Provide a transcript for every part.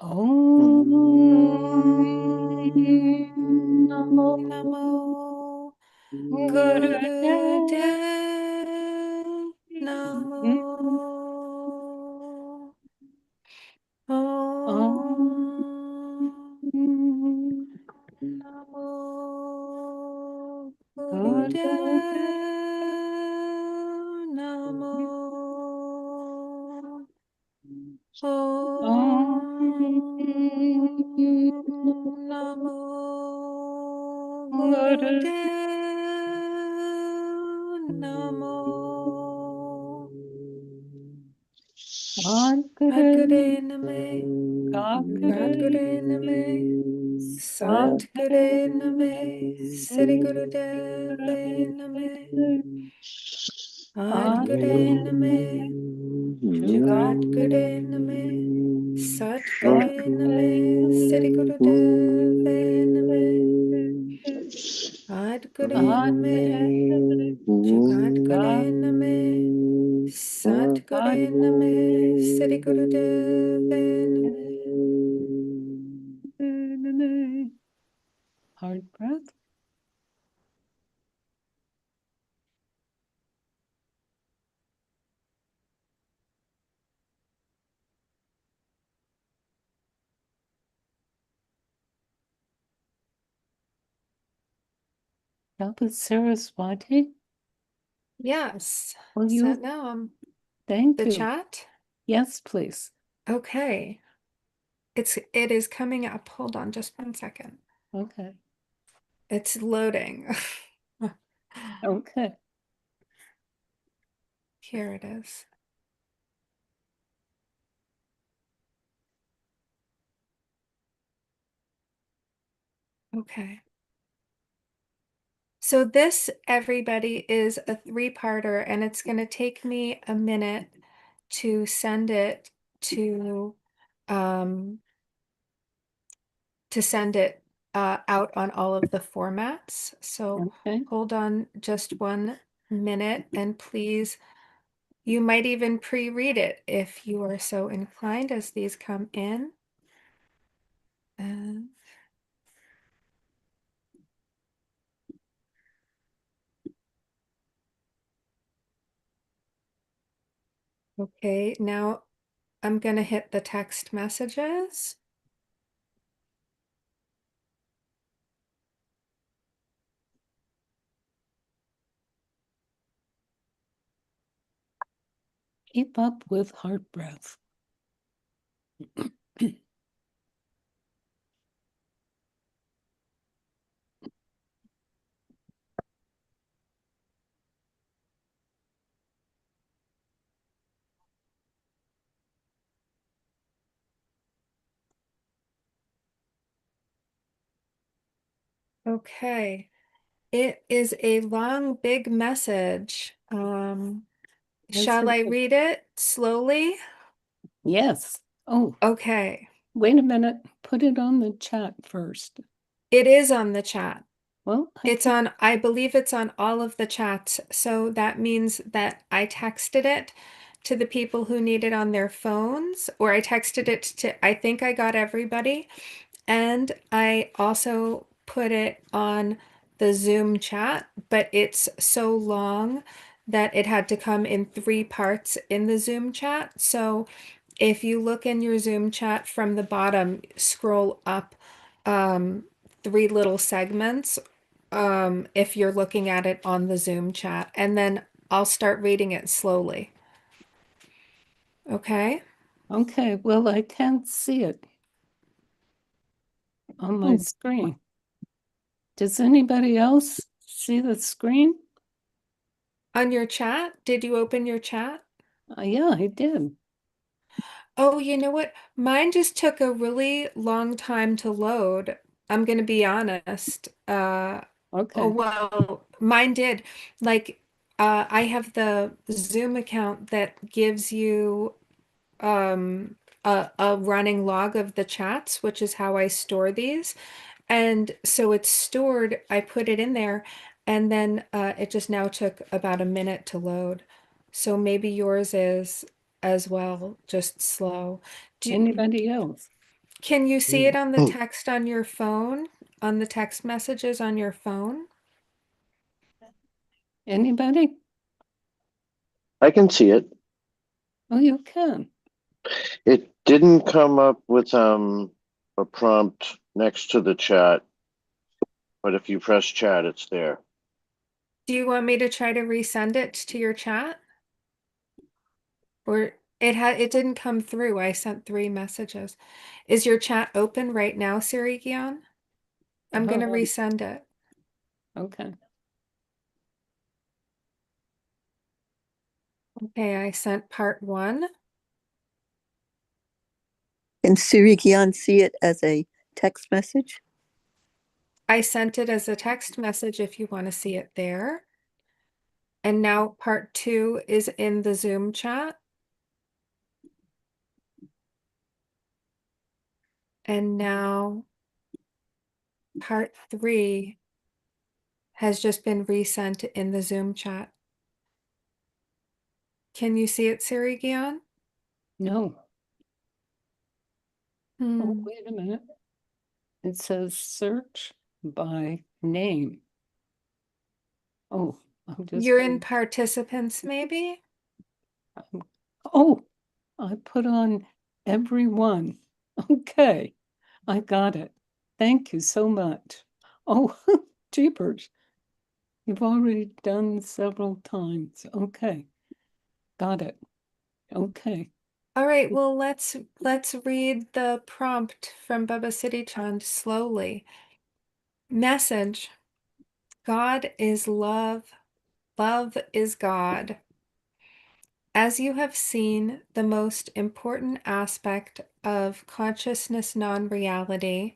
Namo Namo Gurudev. Gurudev Namo Om Namo Gurudev. Gurudev Namo Om Om Namo Gurudev. Gurudev Namo Adguru. Adgure Name Kakure. Gadgure Name Sadguru. Satgure Name Siri Gurudev Name Adgure Adguru. Name Jugat. Jugadgure Name Satgure Name Siri Adguru. Gurudev Name Adgure Name Adguru. Jugadgure Name Satgure Name Siri Gurudev Name. Hard breath. Japa Saraswati, Yes. will So you? now Thank the you. chat. Yes, please. Okay. It is coming up. Hold on just 1 second. Okay. It's loading. Okay. Here it is. Okay. So this, everybody, is a three-parter, and it's going to take me a minute to send it um, out on all of the formats. So Okay. hold on just 1 minute, and please, you might even pre-read it if you are so inclined as these come in. And okay, now I'm going to hit the text messages. Keep up with heart breath. Okay. It is a long, big message. Yes, Shall it I is. read it slowly? Yes. Oh, Okay. wait a minute. Put it on the chat first. It is on the chat. Well, I can't. I believe it's on all of the chats. So that means that I texted it to the people who need it on their phones, or I texted it to, I think I got everybody. And I also put it on the Zoom chat, but it's so long that it had to come in 3 parts in the Zoom chat. So if you look in your Zoom chat from the bottom, scroll up 3 little segments if you're looking at it on the Zoom chat, and then I'll start reading it slowly. Okay? Okay. Well, I can't see it on my screen. Does anybody else see the screen? On your chat, did you open your chat? Yeah, I did. Oh, you know what? Mine just took a really long time to load. I'm going to be honest. Oh, Okay. well, mine did. Like, I have the Zoom account that gives you a running log of the chats, which is how I store these. And so it's stored, I put it in there, and then it just now took about a minute to load. So maybe yours is as well, just slow. Do, Anybody else? Can you see it on the Mm. text on your phone? On the text messages on your phone? Anybody? I can see it. Oh, you can. It didn't come up with a prompt next to the chat, but if you press chat, it's there. Do you want me to try to resend it to your chat? Or it didn't come through. I sent 3 messages. Is your chat open right now, Siri Gian? I'm gonna resend it. Okay. Okay, I sent part 1. Can Siri Gian see it as a text message? I sent it as a text message if you want to see it there. And now part 2 is in the Zoom chat. And now part 3 has just been resent in the Zoom chat. Can you see it, Siri Gian? No. Oh, Hmm. wait a minute. It says search by name. Oh, I'm just You're in going. participants, maybe? Oh, I put on everyone. Okay, I got it. Thank you so much. Oh, jeepers. You've already done several times. Okay, got it. Okay. All right, well, let's read the prompt from Baba Siri Chand slowly. Message: God is love. Love is God. As you have seen, the most important aspect of consciousness non-reality,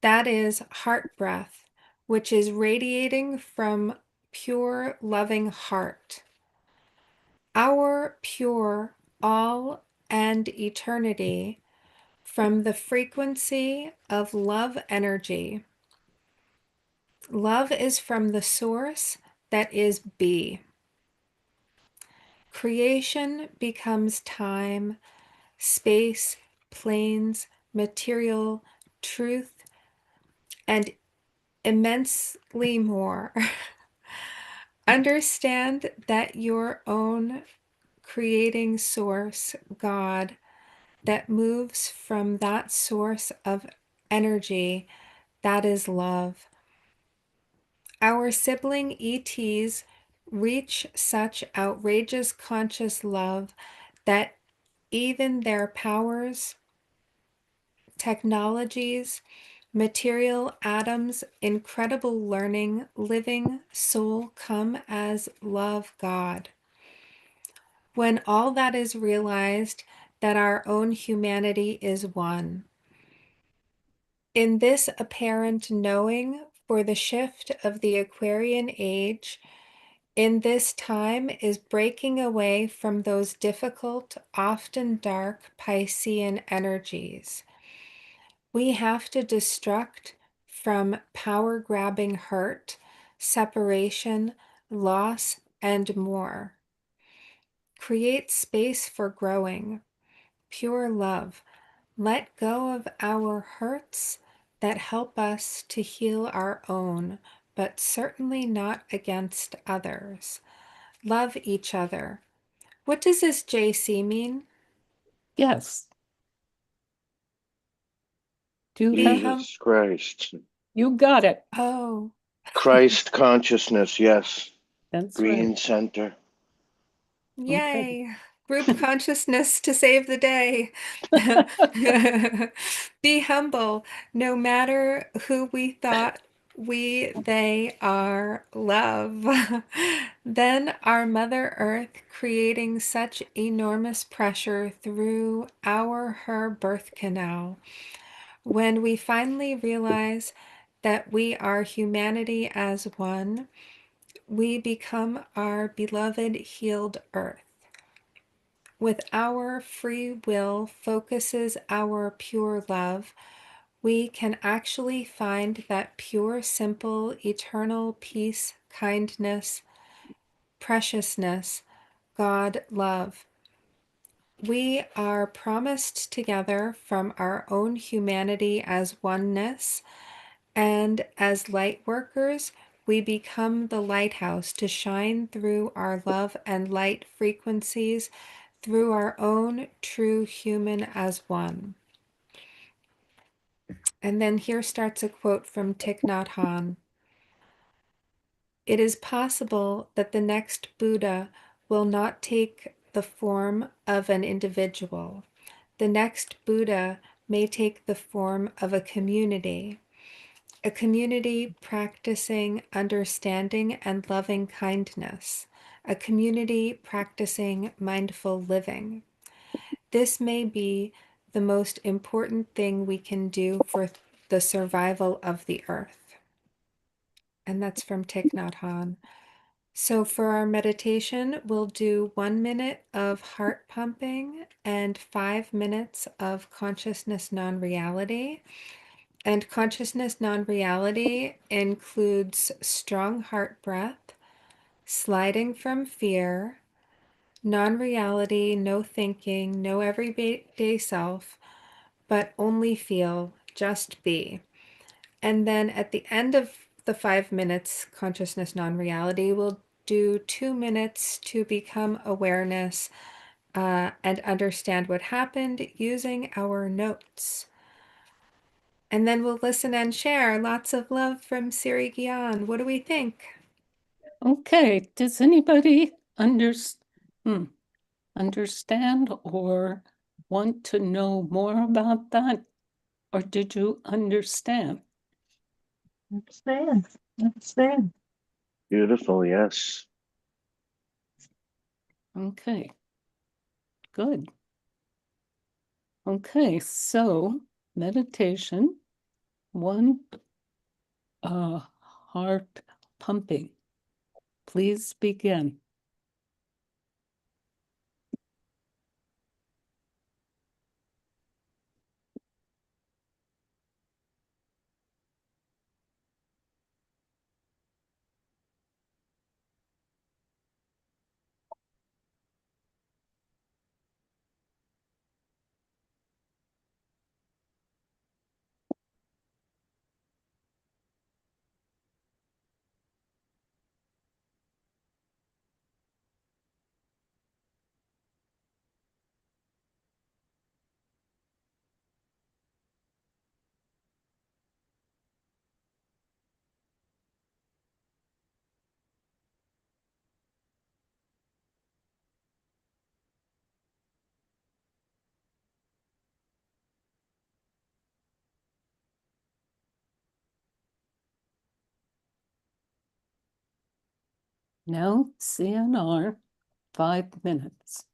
that is heart breath, which is radiating from pure loving heart. Our pure all and eternity from the frequency of love energy. Love is from the source that is be. Creation becomes time, space, planes, material, truth, and immensely more. Understand that your own creating source, God, that moves from that source of energy, that is love. Our sibling ETs reach such outrageous conscious love that even their powers, technologies, material atoms, incredible learning, living soul come as love God. When all that is realized, that our own humanity is one. In this apparent knowing for the shift of the Aquarian Age, in this time is breaking away from those difficult, often dark Piscean energies. We have to destruct from power-grabbing hurt, separation, loss, and more. Create space for growing, pure love. Let go of our hurts that help us to heal our own, but certainly not against others. Love each other. What does this JC mean? Yes. Do you have it? Jesus Christ. You got it. Oh, Christ consciousness, yes. That's Green right. center. Okay. yay. Group consciousness to save the day. Be humble, no matter who we thought they are love. Then our Mother Earth creating such enormous pressure through her birth canal. When we finally realize that we are humanity as one, we become our beloved healed earth. With our free will focuses our pure love, we can actually find that pure, simple, eternal peace, kindness, preciousness, God love. we are promised together from our own humanity as oneness, and as light workers, we become the lighthouse to shine through our love and light frequencies through our own true human as one. And then here starts a quote from Thich Nhat Hanh. It is possible that the next Buddha will not take the form of an individual. The next Buddha may take the form of a community practicing understanding and loving kindness, a community practicing mindful living. This may be the most important thing we can do for the survival of the earth. And that's from Thich Nhat Hanh. So for our meditation, we'll do 1 minute of heart pumping and 5 minutes of consciousness non-reality. And consciousness non-reality includes strong heart breath, sliding from fear, non-reality, no thinking, no everyday self, but only feel, just be. And then at the end of the 5 minutes, consciousness non-reality, we'll do 2 minutes to become awareness and understand what happened using our notes. And then we'll listen and share. Lots of love from Siri Gian. What do we think? Okay, does anybody understand or want to know more about that? Or did you understand? Understand. Beautiful, yes. Okay, good. Okay, so meditation, 1, heart pumping. Please begin. Now CNR, 5 minutes.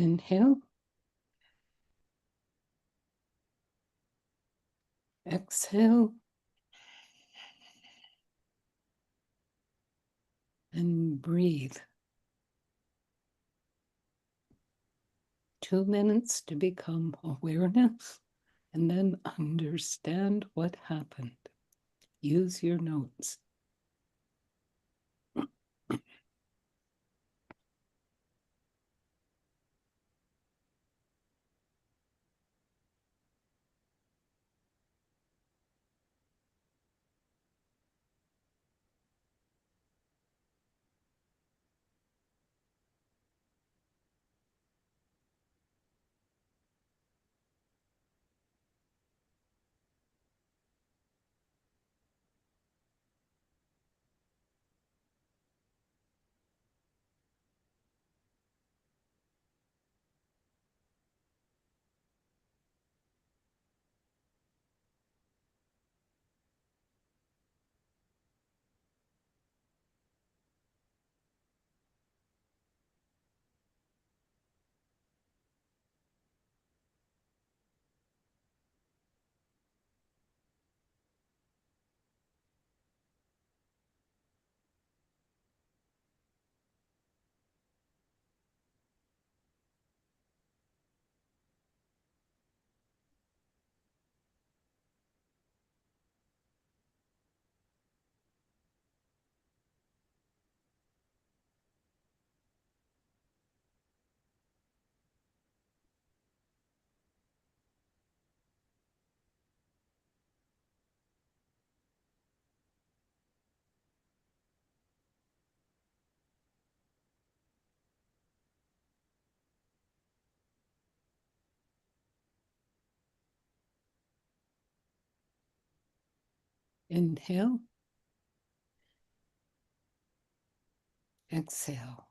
Inhale. Exhale. And breathe. 2 minutes to become awareness and then understand what happened. Use your notes. Inhale. Exhale.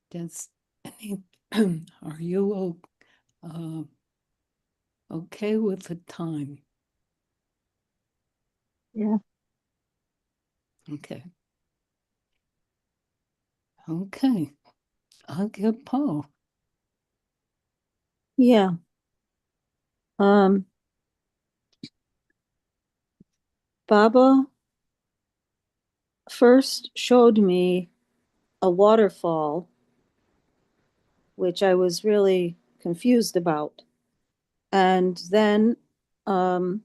Does any, are you okay with the time? Yeah. Okay. Okay. Aagia Pal. Yeah. Baba first showed me a waterfall, which I was really confused about. And then all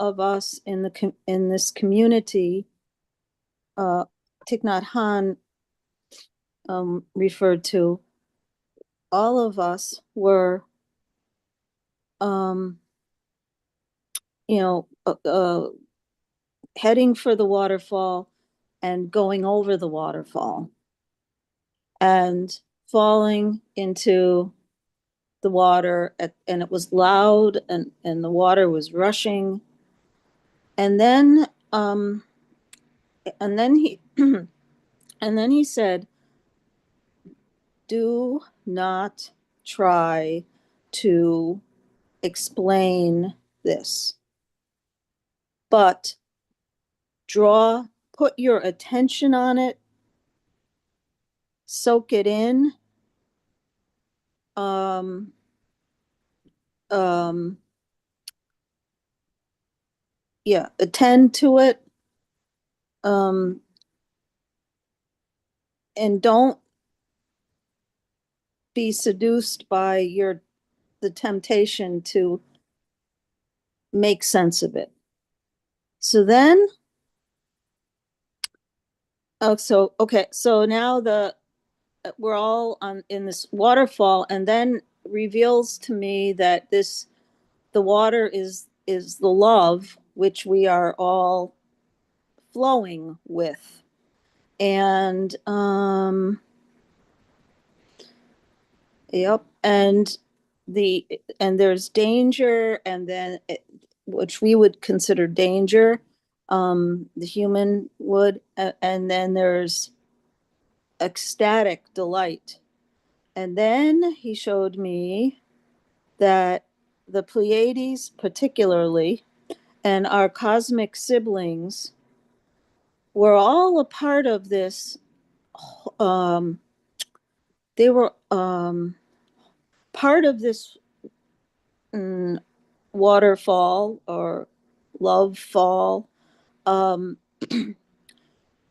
of us in this community, Thich Nhat Hanh referred to, all of us were, you know, heading for the waterfall and going over the waterfall and falling into the water, and it was loud, and the water was rushing. And then he and then he said, do not try to explain this, but put your attention on it, soak it in, attend to it, and don't be seduced by the temptation to make sense of it. So then, so now we're all in this waterfall, and then reveals to me that the water is the love which we are all flowing with. And yep, and there's danger, and then which we would consider danger, the human would, and then there's ecstatic delight. And then he showed me that the Pleiades particularly, and our cosmic siblings, were all a part of this. They were part of this waterfall or love fall.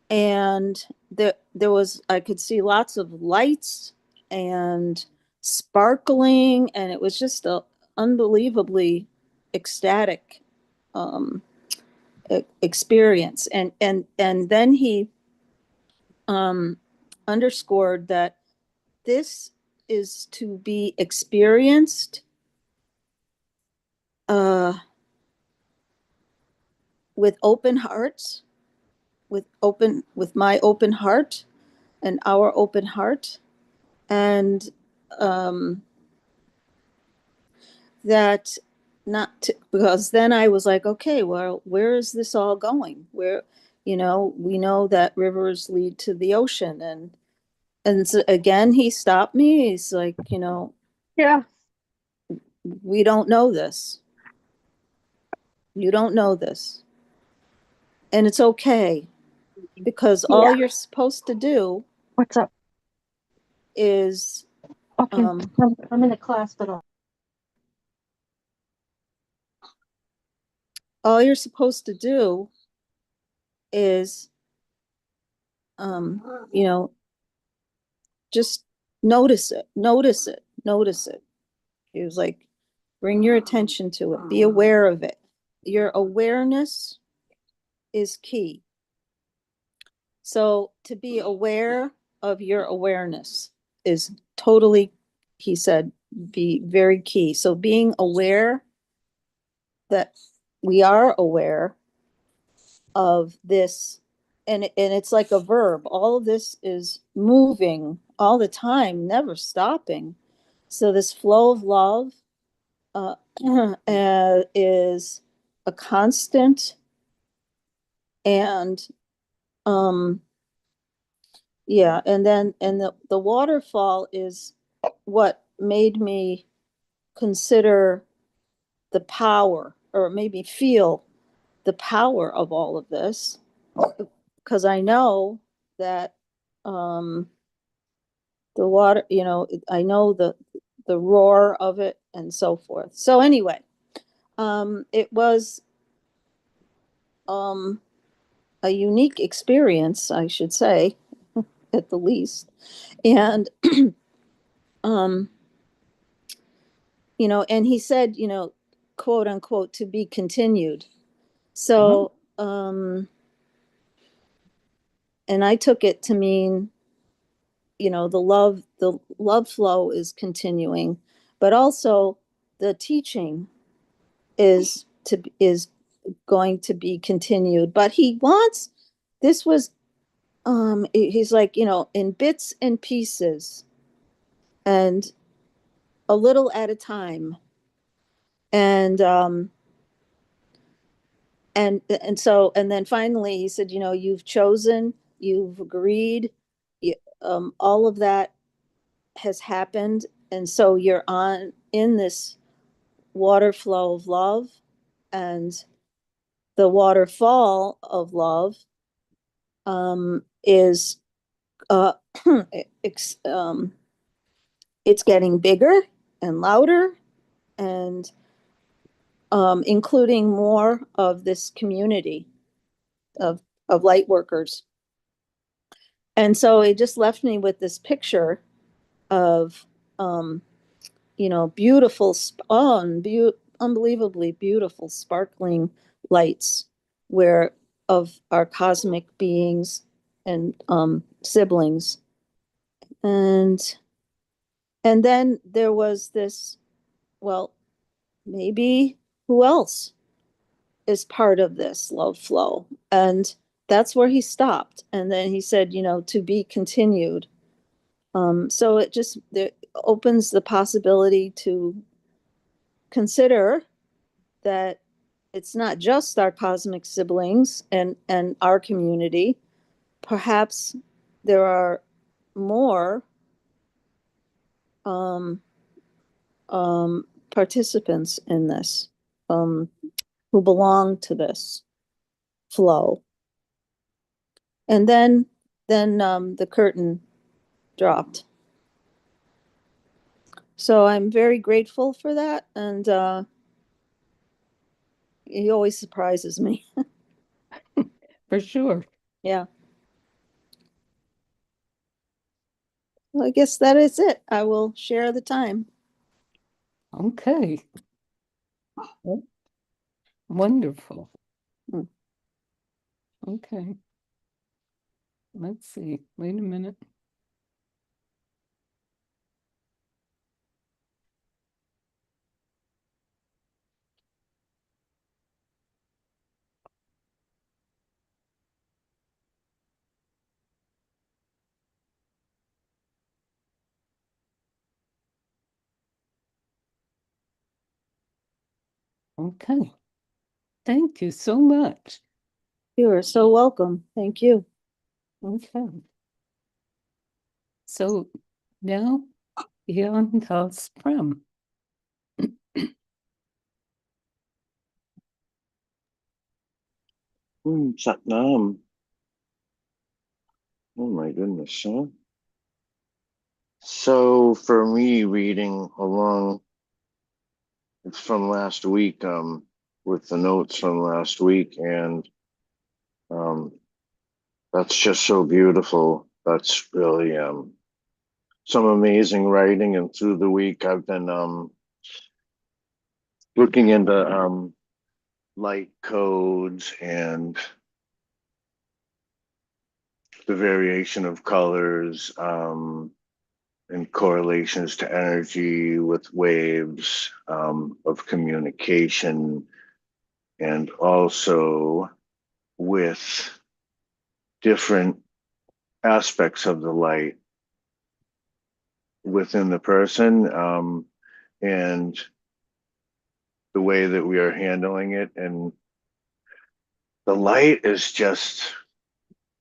And there was, I could see lots of lights and sparkling, and it was just a unbelievably ecstatic experience. And then he underscored that this is to be experienced with open hearts, with my open heart and our open heart, and that not to, because then I was like, okay, well, where is this all going? Where, we know that rivers lead to the ocean, and so again he stopped me. He's like, Yeah. we don't know this. You don't know this, and it's okay, because all Yeah. you're supposed to do What's up? is Okay. I'm in a class, but all you're supposed to do is you know just notice it, notice it, notice it. He was like, bring your attention to it, be aware of it. Your awareness is key. So to be aware of your awareness is totally, he said, be very key. So being aware that we are aware of this, and it's like a verb. All of this is moving all the time, never stopping. So this flow of love is a constant, and yeah, and then the waterfall is what made me consider the power, or made me feel the power of all of this, because I know that the water, I know the roar of it and so forth. So anyway, it was a unique experience, I should say, at the least. And um and he said, quote unquote, to be continued. So and I took it to mean, the love flow is continuing, but also the teaching is going to be continued. But he wants, this was he's like, in bits and pieces, and a little at a time. And then finally he said, you've chosen, you've agreed, all of that has happened, and so you're on in this water flow of love, and the waterfall of love is it's, it's getting bigger and louder, and including more of this community of light workers. And so it just left me with this picture of beautiful, unbelievably beautiful, sparkling lights, where of our cosmic beings and siblings. And then there was this, well, maybe who else is part of this love flow? And that's where he stopped. And then he said, to be continued. So it opens the possibility to consider that it's not just our cosmic siblings and our community. Perhaps there are more participants in this, who belong to this flow. And then the curtain dropped. So I'm very grateful for that, and he always surprises me. For sure. Yeah. Well, I guess that is it. I will share the time. Okay. Oh, wonderful. Hmm. Okay. Let's see. Wait a minute. Okay. Thank you so much. You are so welcome. Thank you. Okay. So now Gian Das Prem. Satnam. Oh my goodness, huh? So for me, reading along, it's from last week, with the notes from last week, and um, that's just so beautiful. That's really some amazing writing, and through the week, I've been looking into light codes and the variation of colors, and correlations to energy with waves of communication, and also with different aspects of the light within the person, and the way that we are handling it. And the light is just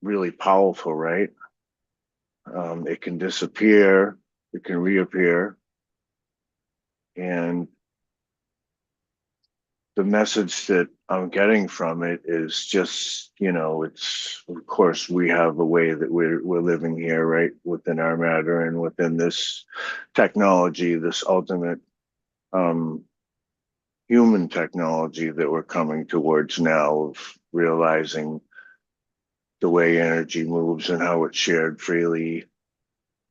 really powerful, right? It can disappear, it can reappear, and the message that I'm getting from it is just, it's, of course, we have a way that we're living here, right, within our matter and within this technology, this ultimate human technology that we're coming towards now, of realizing the way energy moves and how it's shared freely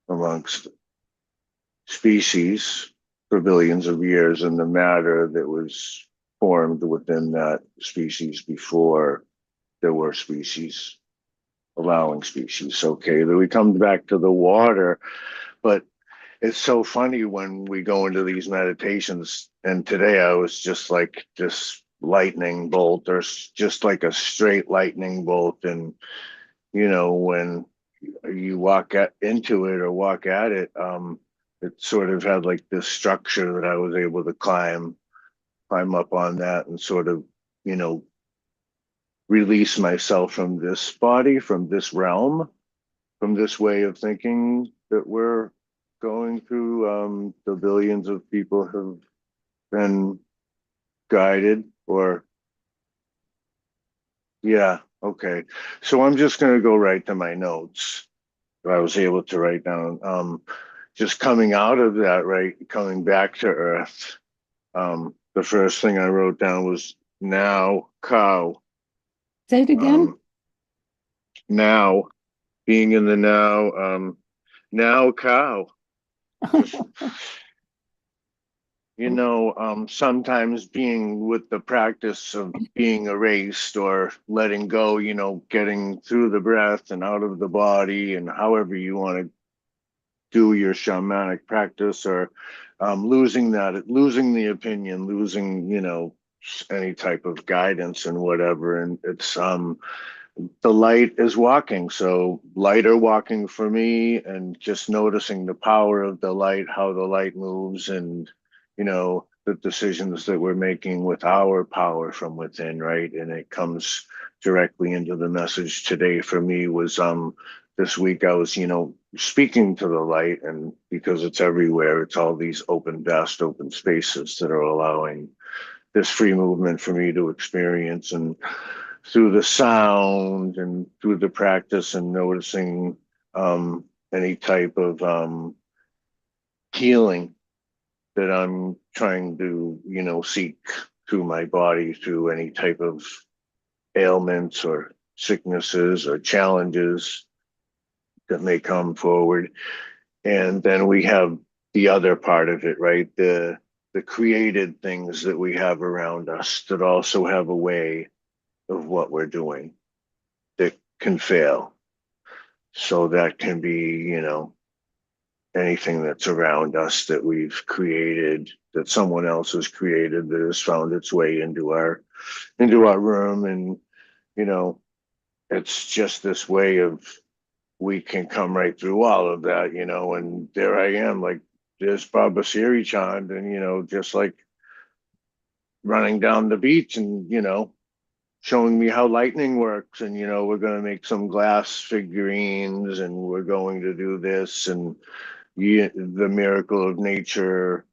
amongst species for billions of years, and the matter that was formed within that species before there were species, allowing species. Okay, then we come back to the water, but it's so funny when we go into these meditations. And today I was just like this lightning bolt, or just like a straight lightning bolt. And when you into it or walk at it, it sort of had like this structure that I was able to climb up on that, and sort of, you know, release myself from this body, from this realm, from this way of thinking that we're going through. The billions of people have been guided, or yeah, okay. So I'm just going to go right to my notes that I was able to write down. Just coming out of that, right, coming back to Earth. The first thing I wrote down was now cow. Say it again. Now, being in the now, now cow. Sometimes being with the practice of being erased or letting go, getting through the breath and out of the body, and however you want to do your shamanic practice, or losing the opinion, losing, any type of guidance and whatever. And it's the light is walking. So lighter walking for me, and just noticing the power of the light, how the light moves, and, the decisions that we're making with our power from within, right? And it comes directly into the message today for me was, this week I was, speaking to the light, and because it's everywhere, it's all these vast open spaces that are allowing this free movement for me to experience. And through the sound and through the practice and noticing any type of healing that I'm trying to, seek through my body, through any type of ailments or sicknesses or challenges that may come forward. And then we have the other part of it, right? The created things that we have around us that also have a way of what we're doing that can fail. So that can be, anything that's around us that we've created, that someone else has created, that has found its way into our room. And, it's just this way of, we can come right through all of that, and there I am, like, there's Baba Siri Chand, and, just like running down the beach and, showing me how lightning works. And, we're going to make some glass figurines and we're going to do this. And the miracle of nature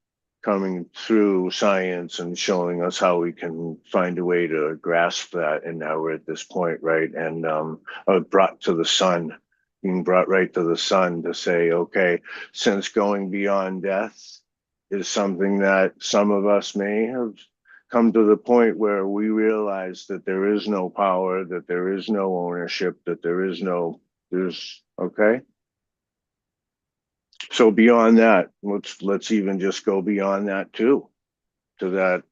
coming through science and showing us how we can find a way to grasp that. And now we're at this point, right? And brought to the sun, being brought right to the sun to say, okay, since going beyond death is something that some of us may have come to the point where we realize that there is no power, that there is no ownership, that there's okay. So beyond that, let's even just go beyond that too, to that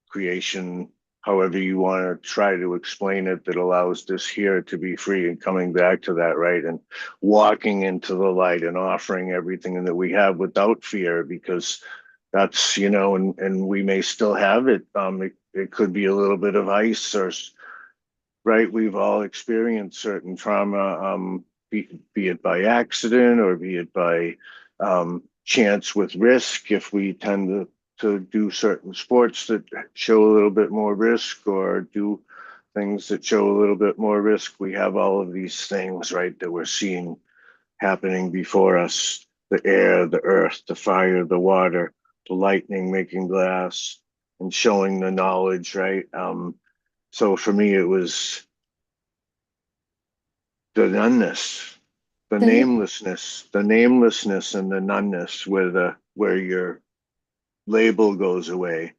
creation, however you want to try to explain it, that allows this here to be free, and coming back to that, right? And walking into the light and offering everything that we have without fear, because that's, and we may still have it. It could be a little bit of ice, or, right? We've all experienced certain trauma, be it by accident or be it by chance with risk. If we tend to do certain sports that show a little bit more risk, or do things that show a little bit more risk, we have all of these things, right, that we're seeing happening before us: the air, the earth, the fire, the water, the lightning making glass, and showing the knowledge, right? So for me, it was the noneness, the namelessness, and the noneness, where your label goes away,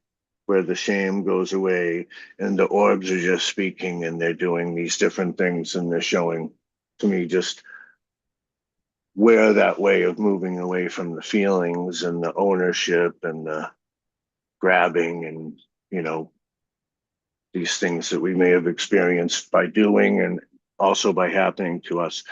where the shame goes away, and the orbs are just speaking, and they're doing these different things, and they're showing to me just where that way of moving away from the feelings and the ownership and the grabbing and, these things that we may have experienced by doing and also by happening to us.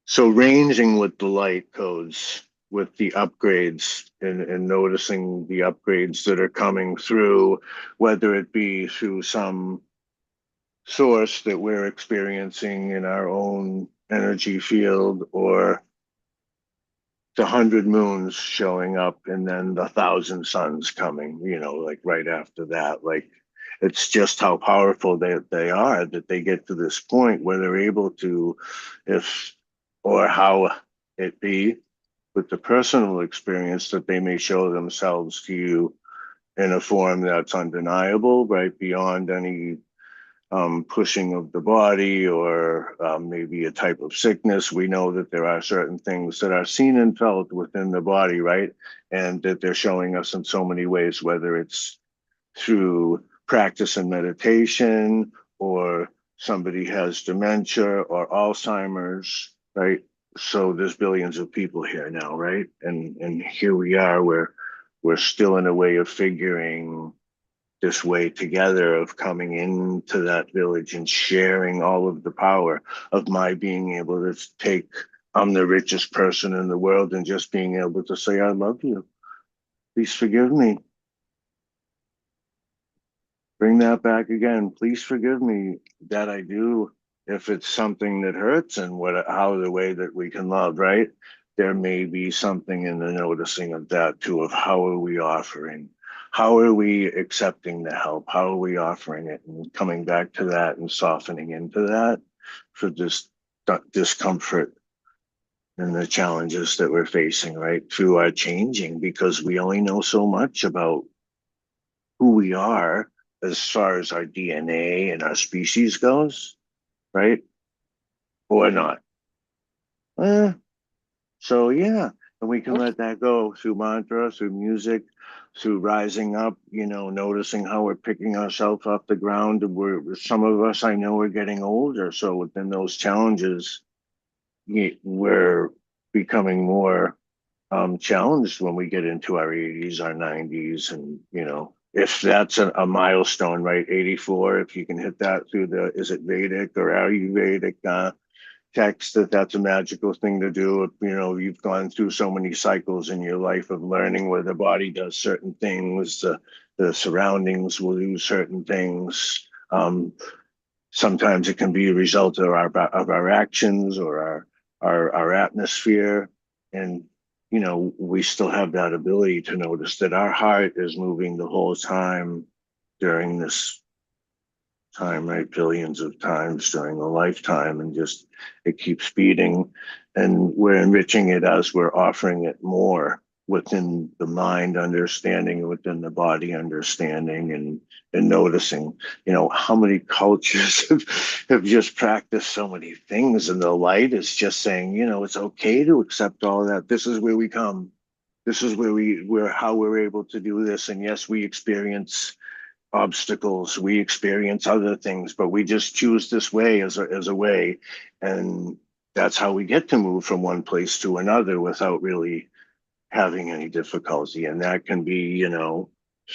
So ranging with the light codes, with the upgrades, and noticing the upgrades that are coming through, whether it be through some source that we're experiencing in our own energy field, or the 100 moons showing up and then the 1,000 suns coming, like right after that. Like, it's just how powerful they are, that they get to this point where they're able to, or how it be with the personal experience, that they may show themselves to you in a form that's undeniable, right, beyond any pushing of the body, or maybe a type of sickness. We know that there are certain things that are seen and felt within the body, right? And that they're showing us in so many ways, whether it's through practice and meditation, or somebody has dementia or Alzheimer's, right? So there's billions of people here now, right? And here we are, where we're still in a way of figuring this way together, of coming into that village and sharing all of the power of my being able to take, I'm the richest person in the world, and just being able to say, I love you. Please forgive me. Bring that back again. Please forgive me that I do, if it's something that hurts, and how the way that we can love, right? There may be something in the noticing of that too, of how are we offering? How are we accepting the help? How are we offering it, and coming back to that and softening into that for this discomfort and the challenges that we're facing, right? Through our changing, because we only know so much about who we are as far as our DNA and our species goes, right? Or not. So yeah, and we can let that go through mantra, through music, through rising up, noticing how we're picking ourselves off the ground. Some of us I know are getting older, so within those challenges, we're becoming more challenged when we get into our 80s, our 90s, and if that's a milestone, right? 84, if you can hit that through is it Vedic or Ayurvedic text, that's a magical thing to do. You've gone through so many cycles in your life of learning where the body does certain things, the surroundings will do certain things. Sometimes it can be a result of our actions or our atmosphere, and we still have that ability to notice that our heart is moving the whole time during this time, right? Billions of times during a lifetime, and just it keeps beating, and we're enriching it as we're offering it more within the mind understanding, within the body understanding, and noticing, how many cultures have just practiced so many things, and the light is just saying, it's okay to accept all of that. This is where we come. This is where how we're able to do this. And yes, we experience obstacles, we experience other things, but we just choose this way as a way, and that's how we get to move from one place to another without really having any difficulty. And that can be,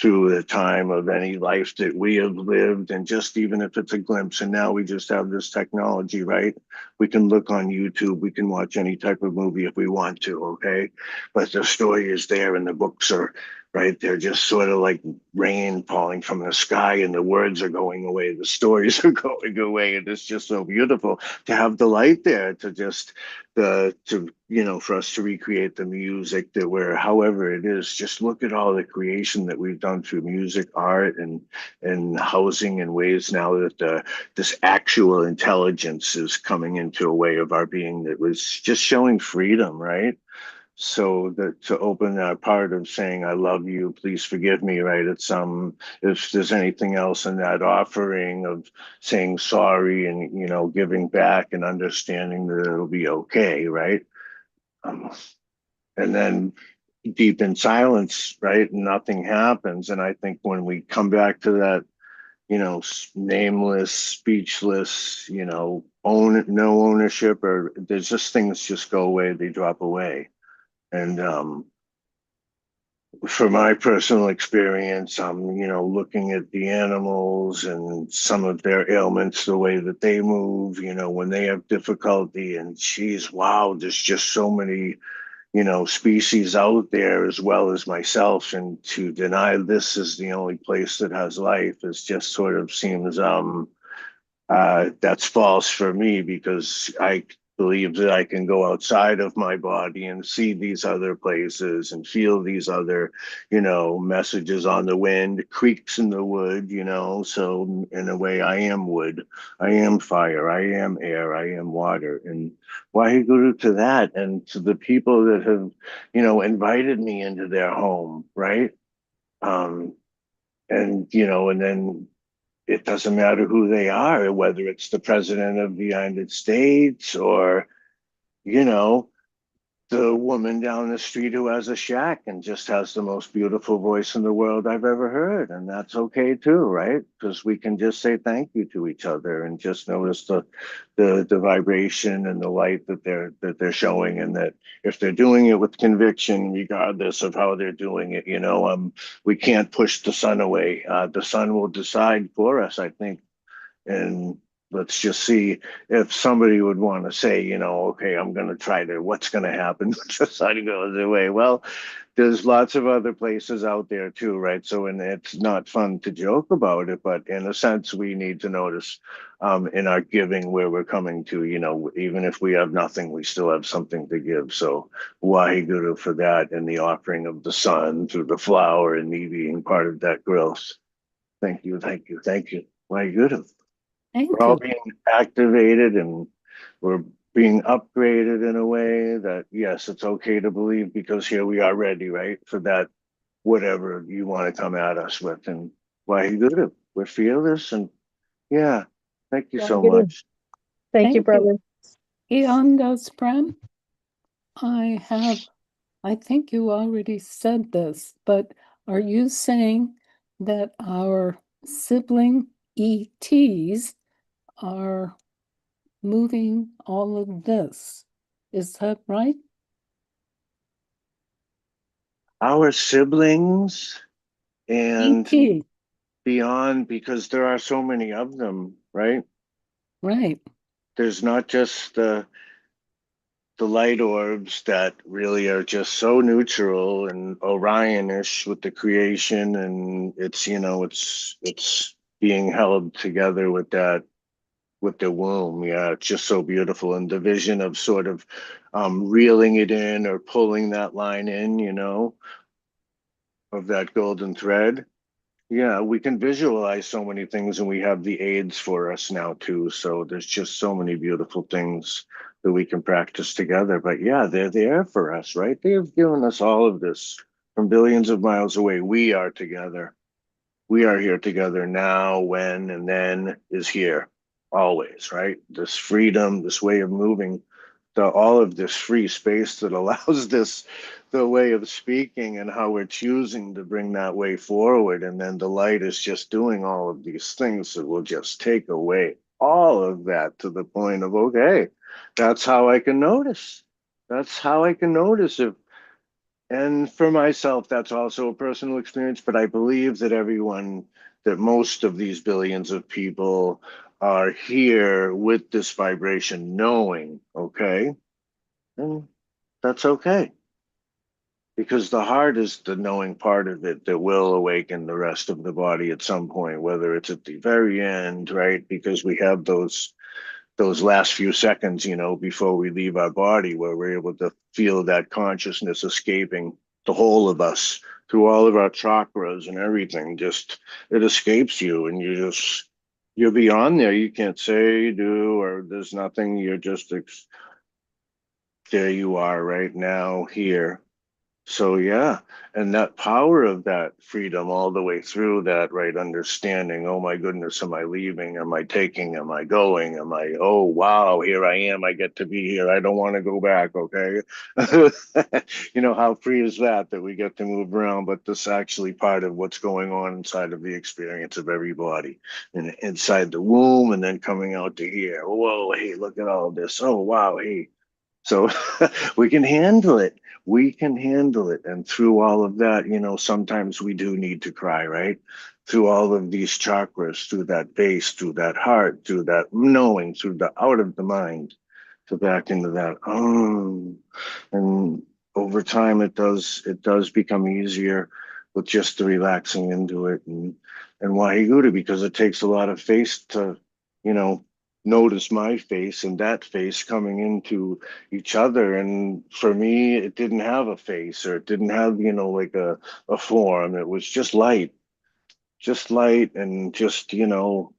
through the time of any life that we have lived, and just even if it's a glimpse. And now we just have this technology, right? We can look on YouTube, we can watch any type of movie if we want to, okay? But the story is there, and the books are right. They're just sort of like rain falling from the sky, and the words are going away, the stories are going away, and it's just so beautiful to have the light there, to just for us to recreate the music that we're, however it is. Just look at all the creation that we've done through music, art, and housing, in ways now that this actual intelligence is coming into a way of our being that was just showing freedom, right? So that to open that part of saying, I love you, please forgive me, right? It's if there's anything else in that offering of saying sorry, and giving back, and understanding that it'll be okay, right? And then deep in silence, right? Nothing happens. And I think when we come back to that, nameless, speechless, no ownership, or there's just things just go away, they drop away. And for my personal experience, I'm, looking at the animals and some of their ailments, the way that they move, when they have difficulty, and geez, wow, there's just so many, species out there as well as myself. And to deny this is the only place that has life is just sort of seems, that's false for me, because I believe that I can go outside of my body and see these other places and feel these other, messages on the wind, creaks in the wood, So in a way, I am wood, I am fire, I am air, I am water. And Waheguru to that, and to the people that have, invited me into their home, right? And then it doesn't matter who they are, whether it's the president of the United States, or, you know, the woman down the street who has a shack and just has the most beautiful voice in the world I've ever heard. And that's okay too, right? Because we can just say thank you to each other and just notice the vibration and the light that they're showing, and that if they're doing it with conviction, regardless of how they're doing it, we can't push the sun away. The sun will decide for us, I think. And let's just see if somebody would want to say, okay, I'm going to try to, what's going to happen when the sun goes away? Well, there's lots of other places out there too, right? So, and it's not fun to joke about it, but in a sense, we need to notice in our giving where we're coming to, even if we have nothing, we still have something to give. So Waheguru for that, and the offering of the sun through the flower, and me being part of that growth. Thank you, thank you, thank you. Waheguru. Thank We're all you. being activated, and we're being upgraded in a way that, yes, it's okay to believe, because here we are ready, right, for that, whatever you want to come at us with. And Waheguru, we're fearless, and yeah, thank you Yeah, so you do. much. Thank you, brother. Gian Das Prem, I think you already said this, but are you saying that our sibling ETs are moving all of this? Is that right? Our siblings and ET, beyond, because there are so many of them, right? right. There's not just the light orbs that really are just so neutral and Orionish with the creation, and it's, you know, it's being held together with that, with the womb. Yeah, it's just so beautiful. And the vision of sort of reeling it in or pulling that line in, you know, of that golden thread. Yeah, we can visualize so many things, and we have the aids for us now too. So there's just so many beautiful things that we can practice together. But yeah, they're there for us, right? They have given us all of this from billions of miles away. We are together. We are here together now, when, and then is here always, right? This freedom, this way of moving, all of this free space that allows this, the way of speaking and how we're choosing to bring that way forward. And then the light is just doing all of these things that will just take away all of that to the point of, okay, that's how I can notice. That's how I can notice if, and for myself, that's also a personal experience, but I believe that everyone, that most of these billions of people are here with this vibration, knowing, okay, and that's okay. Because the heart is the knowing part of it that will awaken the rest of the body at some point, whether it's at the very end, right? Because we have those last few seconds, you know, before we leave our body, where we're able to feel that consciousness escaping the whole of us through all of our chakras and everything. Just, it escapes you, and you're beyond there. You can't say, do, or there's nothing. You're just there. You are right now here. So yeah, and that power of that freedom all the way through that, right, understanding, oh my goodness, am I leaving? Am I taking? Am I going? Am I, oh wow, here I am. I get to be here. I don't want to go back, okay? You know, how free is that we get to move around, but this actually part of what's going on inside of the experience of everybody, and inside the womb, and then coming out to here. Whoa, hey, look at all this. Oh wow, hey. So we can handle it. We can handle it. And through all of that, you know, sometimes we do need to cry, right? Through all of these chakras, through that base, through that heart, through that knowing, through the out of the mind, to back into that. And over time, it does become easier with just the relaxing into it, and Wahiguru, because it takes a lot of faith to, you know, notice my face and that face coming into each other. And for me, it didn't have a face, or it didn't have, you know, like a form. It was just light, and just, you know,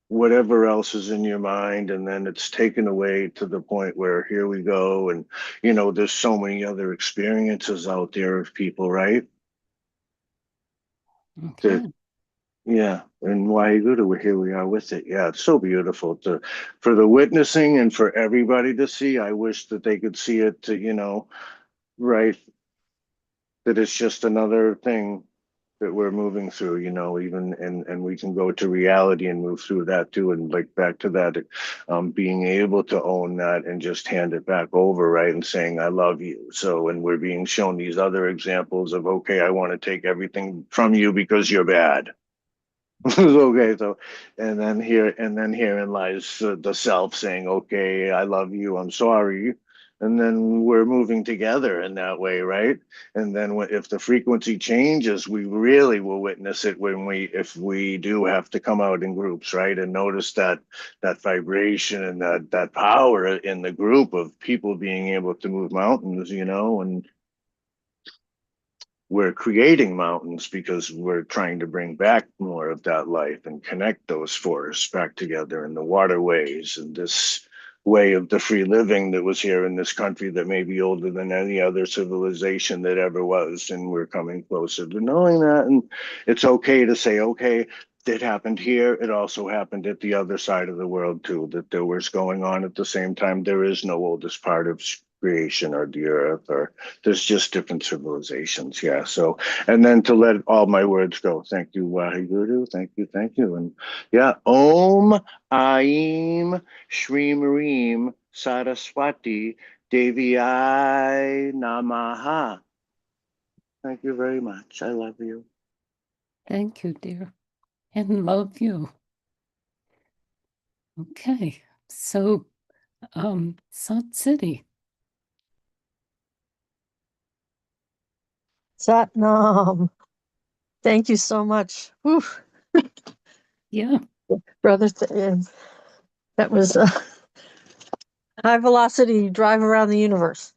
whatever else is in your mind, and then it's taken away to the point where here we go. And you know, there's so many other experiences out there of people, right? Okay. That, yeah, and Wahiguru, here we are with it. Yeah, it's so beautiful to, for the witnessing and for everybody to see. I wish that they could see it, to, you know, right, that it's just another thing that we're moving through, you know, even, and we can go to reality and move through that too. And like back to that, being able to own that and just hand it back over, right, and saying I love you. So, and we're being shown these other examples of, okay, I want to take everything from you because you're bad. Okay, so, and then herein lies the self saying, okay, I love you, I'm sorry. And then we're moving together in that way, right? And then if the frequency changes, we really will witness it when if we do have to come out in groups, right? And notice that vibration and that power in the group of people being able to move mountains, you know. And we're creating mountains because we're trying to bring back more of that life and connect those forests back together, and the waterways, and this way of the free living that was here in this country that may be older than any other civilization that ever was. And we're coming closer to knowing that. And it's okay to say, okay, it happened here. It also happened at the other side of the world too, that there was going on at the same time. There is no oldest part of creation or the earth, or there's just different civilizations. Yeah. So, and then to let all my words go. Thank you, Waheguru. Thank you. Thank you. And yeah, Om Aim Shri Marim Saraswati Devi Namaha. Thank you very much. I love you. Thank you, dear. And love you. Okay. So, Sat City. Satnam. Thank you so much. Whew. Yeah. Brother, that was a high velocity drive around the universe.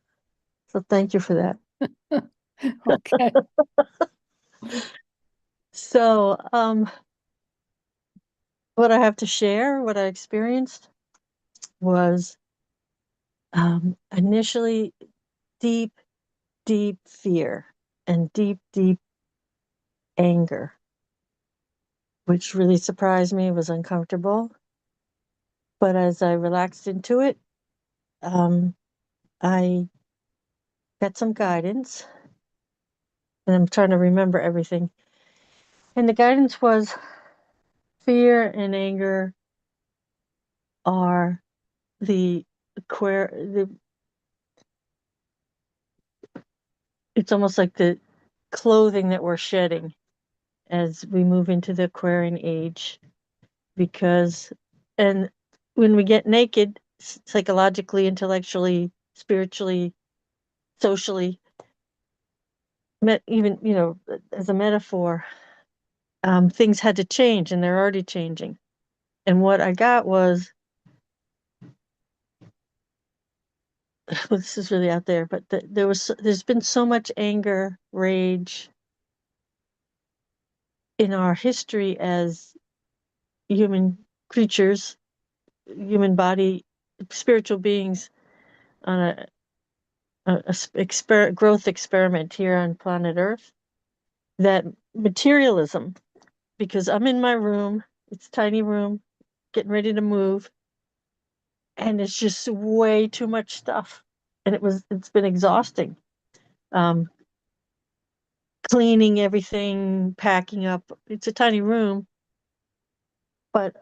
So thank you for that. Okay. So, what I have to share, what I experienced was initially deep, deep fear and deep, deep anger, which really surprised me, was uncomfortable. But as I relaxed into it, I got some guidance, and I'm trying to remember everything. And the guidance was fear and anger are the it's almost like the clothing that we're shedding as we move into the Aquarian Age, and when we get naked, psychologically, intellectually, spiritually, socially, even, as a metaphor, things had to change, and they're already changing. And what I got was, well, this is really out there, but there's been so much anger, rage in our history as human creatures, human body, spiritual beings on a growth experiment here on planet Earth, that materialism, because I'm in my room, it's a tiny room, getting ready to move, and it's just way too much stuff. And it's been exhausting. Cleaning everything, packing up. It's a tiny room, but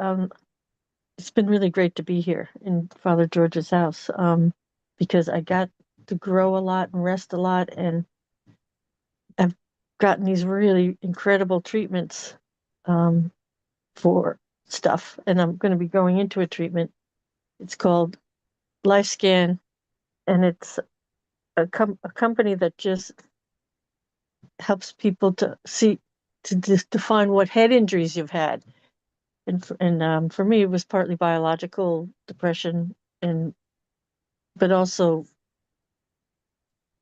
it's been really great to be here in Father George's house, because I got to grow a lot and rest a lot, and I've gotten these really incredible treatments for stuff, and I'm going to be going into a treatment. It's called LifeScan, and it's a company that just helps people to define what head injuries you've had. And for me, it was partly biological depression, but also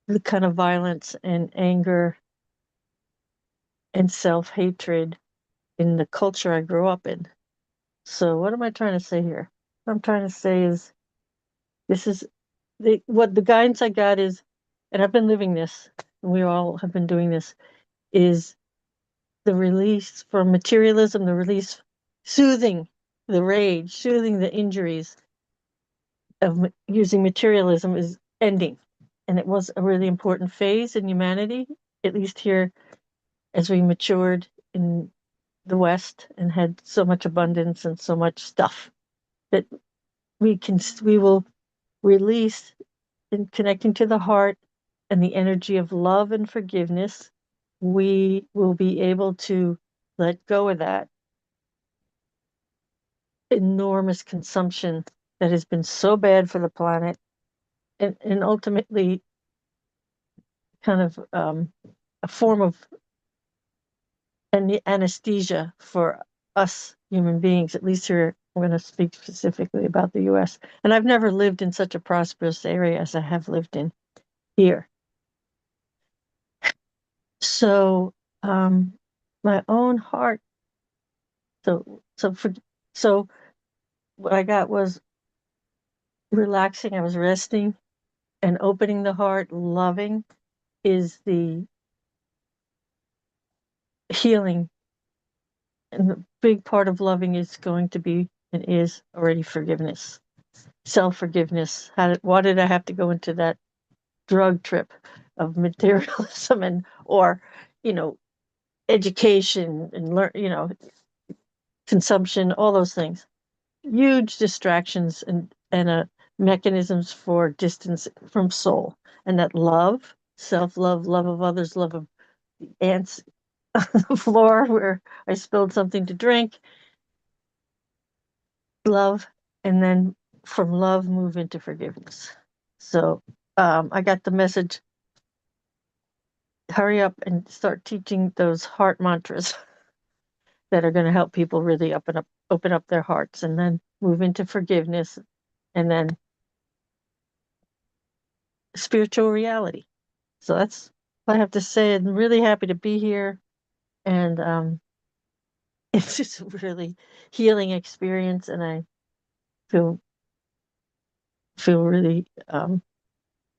the kind of violence and anger and self-hatred in the culture I grew up in. So what am I trying to say here? What I'm trying to say is, what the guidance I got is, and I've been living this, and we all have been doing this, is the release from materialism, the release, soothing the rage, soothing the injuries of using materialism is ending. And it was a really important phase in humanity, at least here, as we matured in the West and had so much abundance and so much stuff, that we will release in connecting to the heart and the energy of love and forgiveness. We will be able to let go of that enormous consumption that has been so bad for the planet, and ultimately kind of a form of anesthesia for us human beings, at least here. I'm going to speak specifically about the US. And I've never lived in such a prosperous area as I have lived in here. So my own heart, so what I got was relaxing. I was resting and opening the heart. Loving is the healing And the big part of loving is going to be and is already forgiveness, self-forgiveness. Why did I have to go into that drug trip of materialism and, or, you know, education and learn, you know, consumption, all those things, huge distractions and mechanisms for distance from soul. And that love, self-love, love of others, love of the ants on the floor where I spilled something to drink, love, and then from love move into forgiveness. So I got the message, hurry up and start teaching those heart mantras that are going to help people really open up their hearts, and then move into forgiveness, and then spiritual reality. So that's what I have to say. I'm really happy to be here, and it's just a really healing experience, and I feel really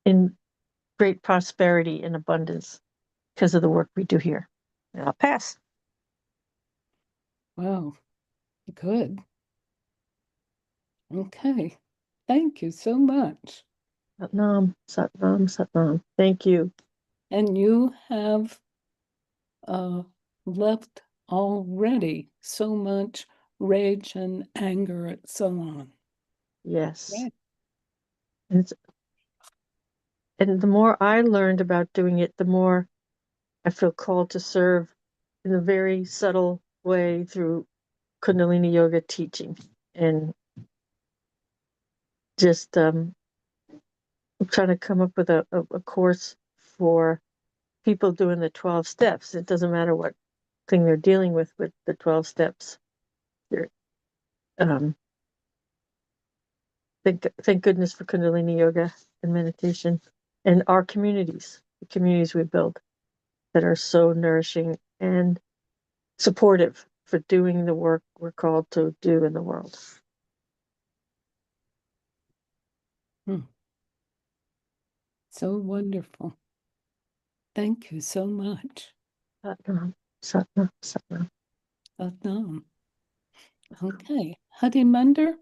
in great prosperity and abundance because of the work we do here. And I'll pass. Wow, good. Okay, thank you so much. Satnam, Satnam, Satnam. Thank you. And you have left already so much rage and anger and so on. Yes. Right. And the more I learned about doing it, the more I feel called to serve in a very subtle way through Kundalini Yoga teaching. And just I'm trying to come up with a course for people doing the 12 steps. It doesn't matter what thing they're dealing with the 12 steps. They're, thank goodness for Kundalini Yoga and meditation and our communities, the communities we build that are so nourishing and supportive for doing the work we're called to do in the world. So wonderful. Thank you so much. Satnam, Satnam, Satnam. Satnam. Okay, Harimandir.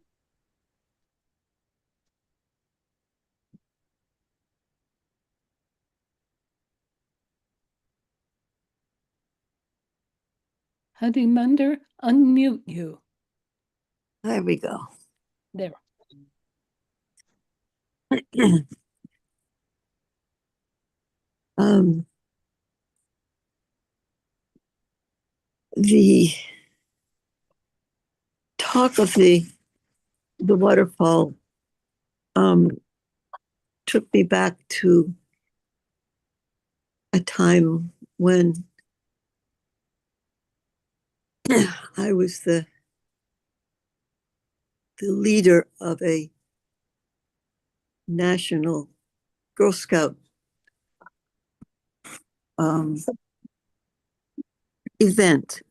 Harimandir, unmute you. There we go. There. The talk of the waterfall took me back to a time when I was the leader of a national Girl Scout event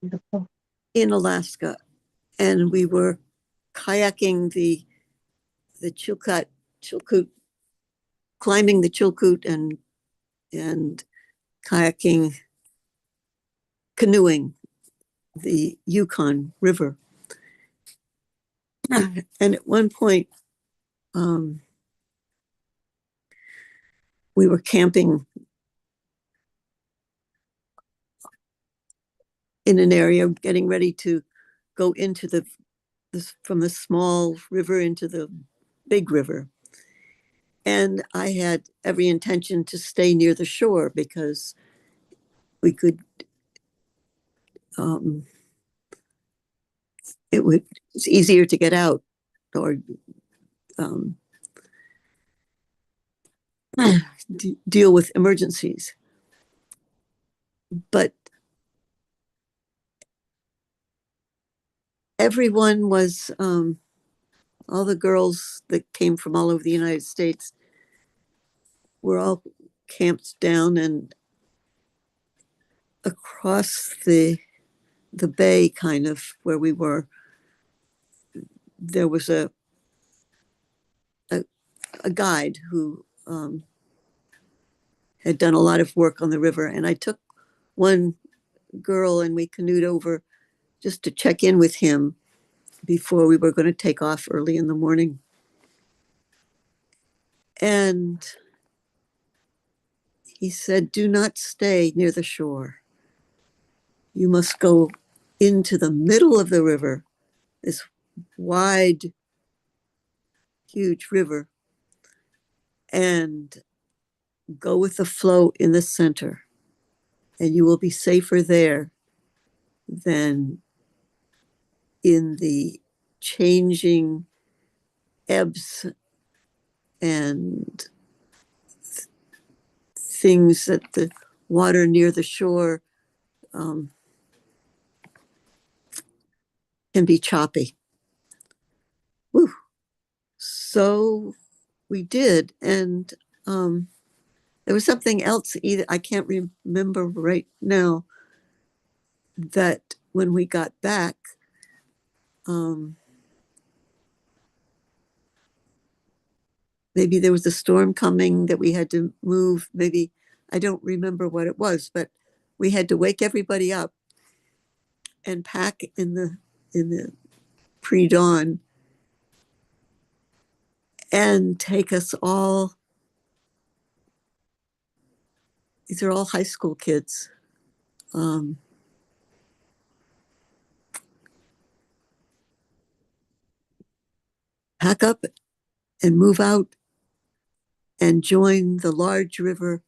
Beautiful. in Alaska, and we were kayaking the Chilkoot, climbing the Chilkoot and kayaking, canoeing the Yukon River. And at one point, we were camping in an area, getting ready to go into from the small river into the big river. And I had every intention to stay near the shore because we could, it's easier to get out or deal with emergencies. But everyone was, all the girls that came from all over the United States were all camped down, and across the bay, kind of where we were, there was a guide who had done a lot of work on the river, and I took one girl and we canoed over just to check in with him before we were going to take off early in the morning. And he said, do not stay near the shore. You must go into the middle of the river, this wide, huge river, and go with the flow in the center. And you will be safer there than in the changing ebbs and things that the water near the shore can be choppy. Whew. So we did. And there was something else, either I can't remember right now, that when we got back, maybe there was a storm coming that we had to move. Maybe, I don't remember what it was, but we had to wake everybody up and pack in the pre-dawn and take us all. These are all high school kids. Pack up and move out and join the large river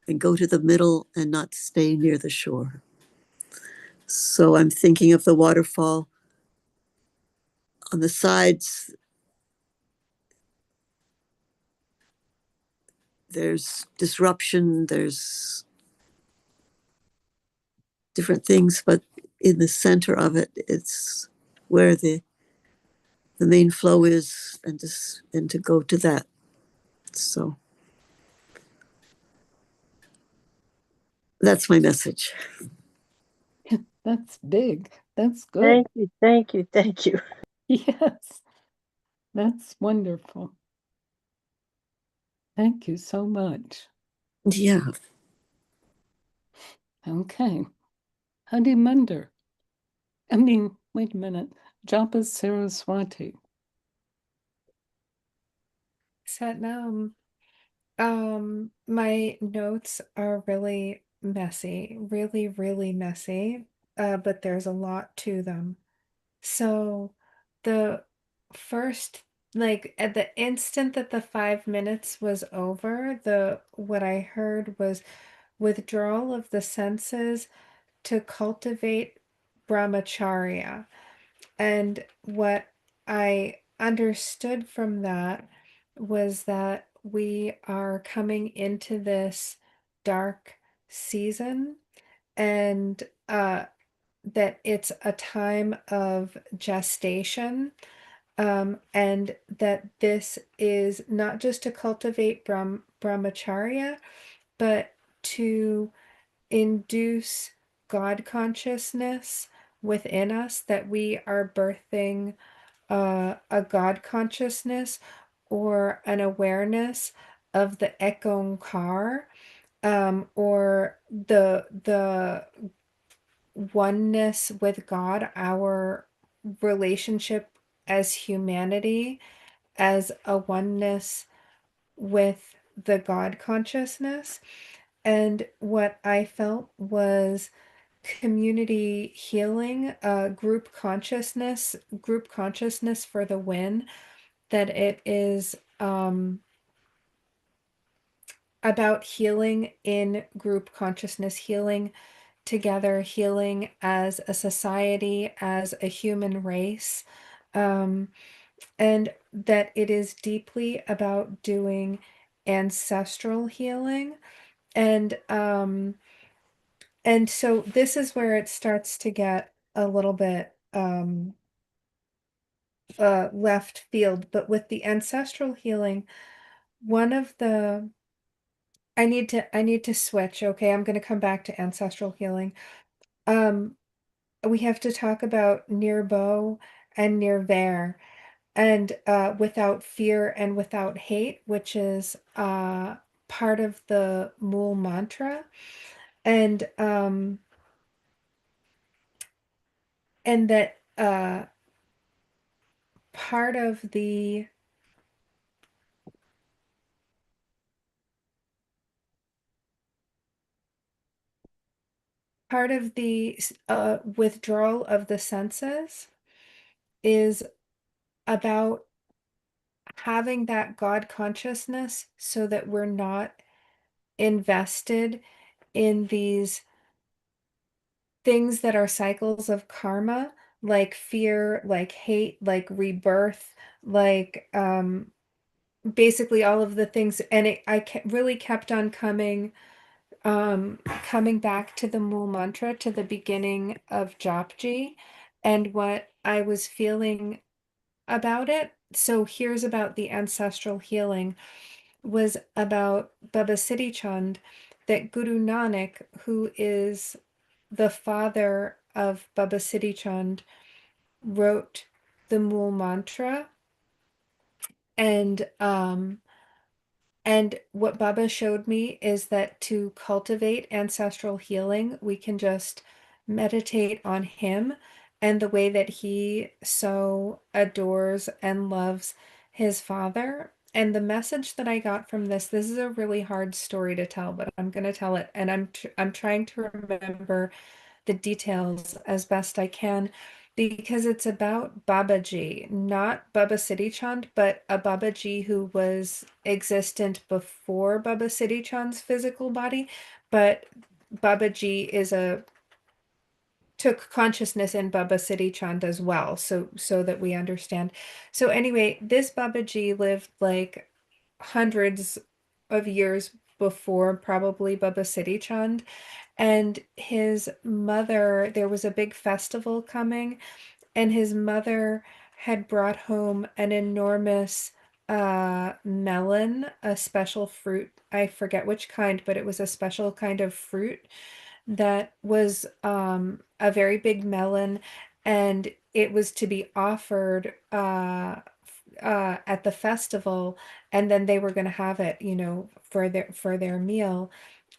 and go to the middle and not stay near the shore. So I'm thinking of the waterfall on the sides. There's disruption, there's different things, but in the center of it, it's where the main flow is, and to go to that. So that's my message. That's big. That's good. Thank you, thank you, thank you. Yes, that's wonderful. Thank you so much. Yeah. Okay. Harimandir. I mean, wait a minute. Japa Saraswati. Satnam. My notes are really messy, really, really messy, but there's a lot to them. So the first, like at the instant that the 5 minutes was over, what I heard was withdrawal of the senses to cultivate brahmacharya. And what I understood from that was that we are coming into this dark season, and that it's a time of gestation, and that this is not just to cultivate brahmacharya, but to induce God consciousness within us, that we are birthing a God consciousness or an awareness of the Ekonkar, or the oneness with God, our relationship as humanity, as a oneness with the God consciousness. And what I felt was community healing, group consciousness for the win, that it is about healing in group consciousness, healing together, healing as a society, as a human race, and that it is deeply about doing ancestral healing. And so this is where it starts to get a little bit left field. But with the ancestral healing, one of the I need to switch. Okay, I'm going to come back to ancestral healing. We have to talk about Nirbo and Nirvair, and without fear and without hate, which is part of the Mool mantra. And and that part of the withdrawal of the senses is about having that God consciousness so that we're not invested in these things that are cycles of karma, like fear, like hate, like rebirth, like basically all of the things. And really kept on coming back to the Mool Mantra, to the beginning of Japji, and what I was feeling about it. So here's about the ancestral healing, was about Baba Siri Chand, that Guru Nanak, who is the father of Baba Siri Chand, wrote the Mool Mantra, and what Baba showed me is that to cultivate ancestral healing, we can just meditate on him and the way that he so adores and loves his father. And the message that I got from this is a really hard story to tell, but I'm going to tell it. And I'm trying to remember the details as best I can, because it's about Babaji, not Baba Siri Chand, but a Babaji who was existent before Baba Siri Chand's physical body. But Babaji took consciousness in Baba Siri Chand as well, so that we understand. So anyway, this Babaji lived like hundreds of years before probably Baba Siri Chand. And his mother, there was a big festival coming, and his mother had brought home an enormous melon, a special fruit. I forget which kind, but it was a special kind of fruit that was a very big melon, and it was to be offered at the festival, and then they were going to have it, for their meal.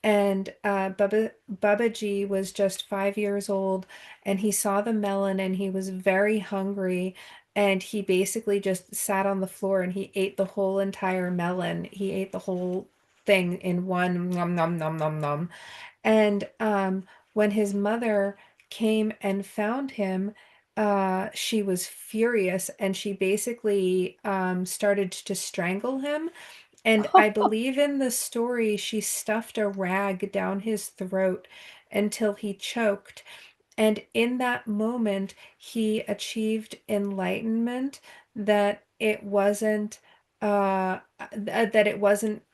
And Babaji was just 5 years old, and he saw the melon, and he was very hungry, and he basically just sat on the floor and he ate the whole entire melon. He ate the whole thing in one nom nom nom nom nom. And when his mother came and found him, she was furious, and she basically started to strangle him. And I believe in the story, she stuffed a rag down his throat until he choked. And in that moment, he achieved enlightenment, that it wasn't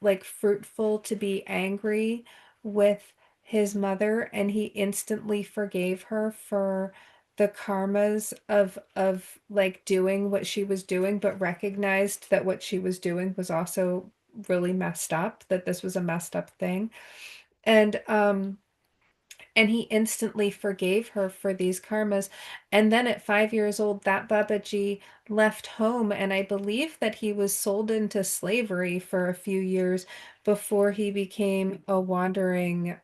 like fruitful to be angry with his mother, and he instantly forgave her for the karmas of like doing what she was doing, but recognized that what she was doing was also really messed up, that this was a messed up thing. And he instantly forgave her for these karmas. And then at 5 years old, that Babaji left home, and I believe that he was sold into slavery for a few years before he became a wandering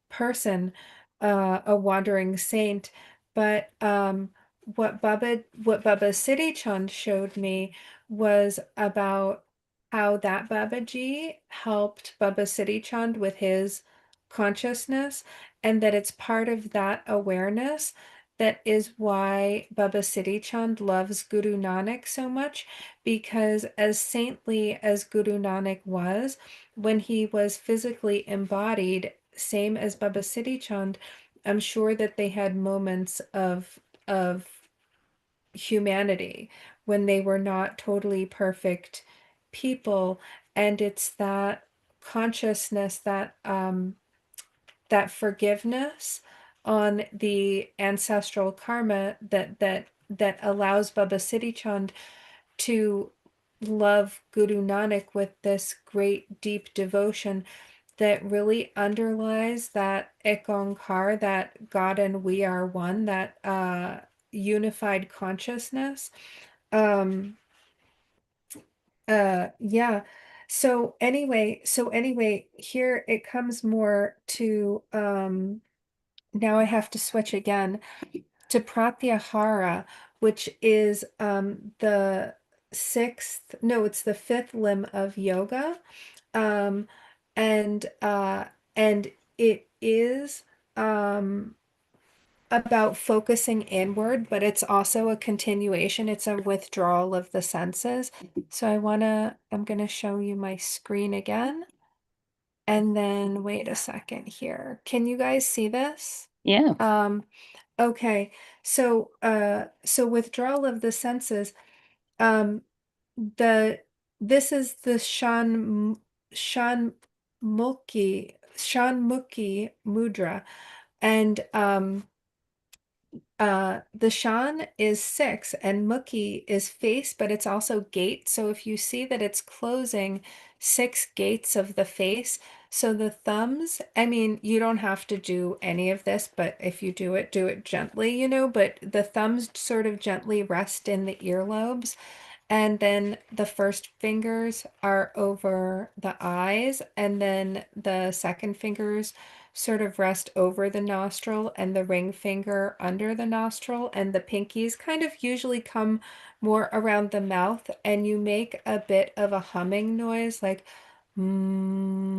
person, a wandering saint. But what Baba Siri Chand showed me was about how that Babaji helped Baba Siri Chand with his consciousness, and that it's part of that awareness that is why Baba Siri Chand loves Guru Nanak so much, because as saintly as Guru Nanak was, when he was physically embodied, same as Baba Siri Chand, I'm sure that they had moments of humanity when they were not totally perfect people. And it's that consciousness, that forgiveness on the ancestral karma, that allows Baba Siri Chand to love Guru Nanak with this great deep devotion, that really underlies that Ek Onkar, that God and we are one, that unified consciousness. Um, yeah. So anyway, here it comes more to now I have to switch again. to Pratyahara, which is the sixth, no, it's the fifth limb of yoga. Um, and uh, and it is about focusing inward, but it's also a continuation. It's a withdrawal of the senses. So I'm gonna show you my screen again. And then wait a second here. Can you guys see this? Yeah. Okay. So withdrawal of the senses. Um, the this is the Shanmukhi mudra, and the Shan is 6 and Mukhi is face, but it's also gate. So if you see that it's closing 6 gates of the face, so the thumbs, I mean, you don't have to do any of this, but if you do it gently, you know, but the thumbs sort of gently rest in the earlobes. And then the first fingers are over the eyes, and then the second fingers sort of rest over the nostril, and the ring finger under the nostril, and the pinkies kind of usually come more around the mouth, and you make a bit of a humming noise like mm.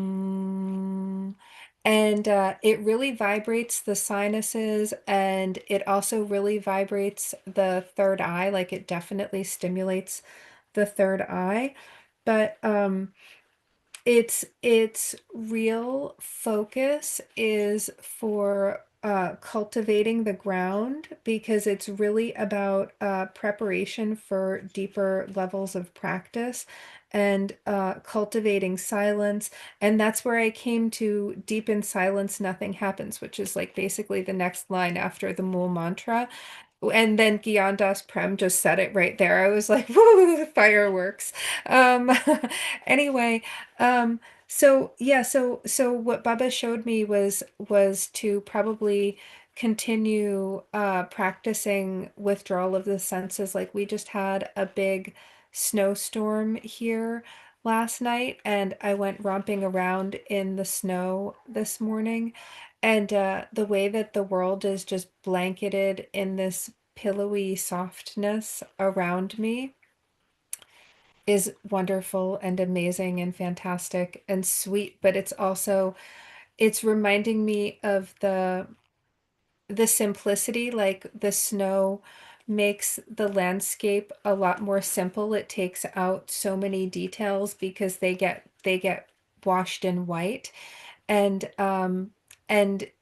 And it really vibrates the sinuses, and it also really vibrates the third eye, like it definitely stimulates the third eye. But its real focus is for cultivating the ground, because it's really about preparation for deeper levels of practice and cultivating silence. And that's where I came to deep in silence, nothing happens, which is like basically the next line after the Mool mantra. And then Gian Das Prem just said it right there. I was like, woo, fireworks. Um, anyway, so yeah, so what Baba showed me was to probably continue practicing withdrawal of the senses. Like we just had a big snowstorm here last night, and I went romping around in the snow this morning. And the way that the world is just blanketed in this pillowy softness around me is wonderful and amazing and fantastic and sweet, but it's reminding me of the simplicity. Like the snow makes the landscape a lot more simple. It takes out so many details because they get washed in white, and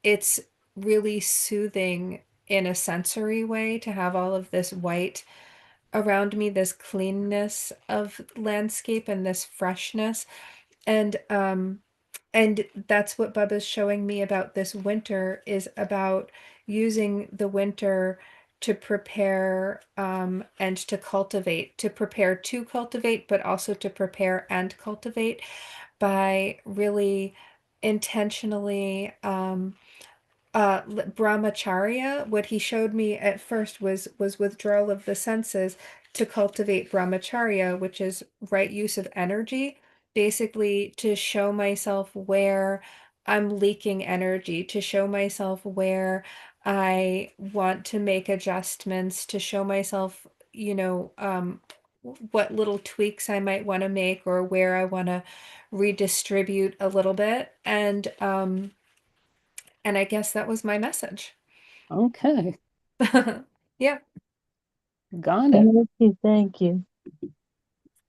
it's really soothing in a sensory way to have all of this white around me, this cleanness of landscape and this freshness. And that's what Bubba's showing me about this winter, is about using the winter to prepare and to prepare to cultivate, but also to prepare and cultivate by really intentionally brahmacharya. What he showed me at first was withdrawal of the senses to cultivate brahmacharya, which is right use of energy, basically to show myself where I'm leaking energy, to show myself where I want to make adjustments, to show myself, what little tweaks I might want to make, or where I want to redistribute a little bit. And I guess that was my message. Okay. Yeah. Got it. Thank you, thank you.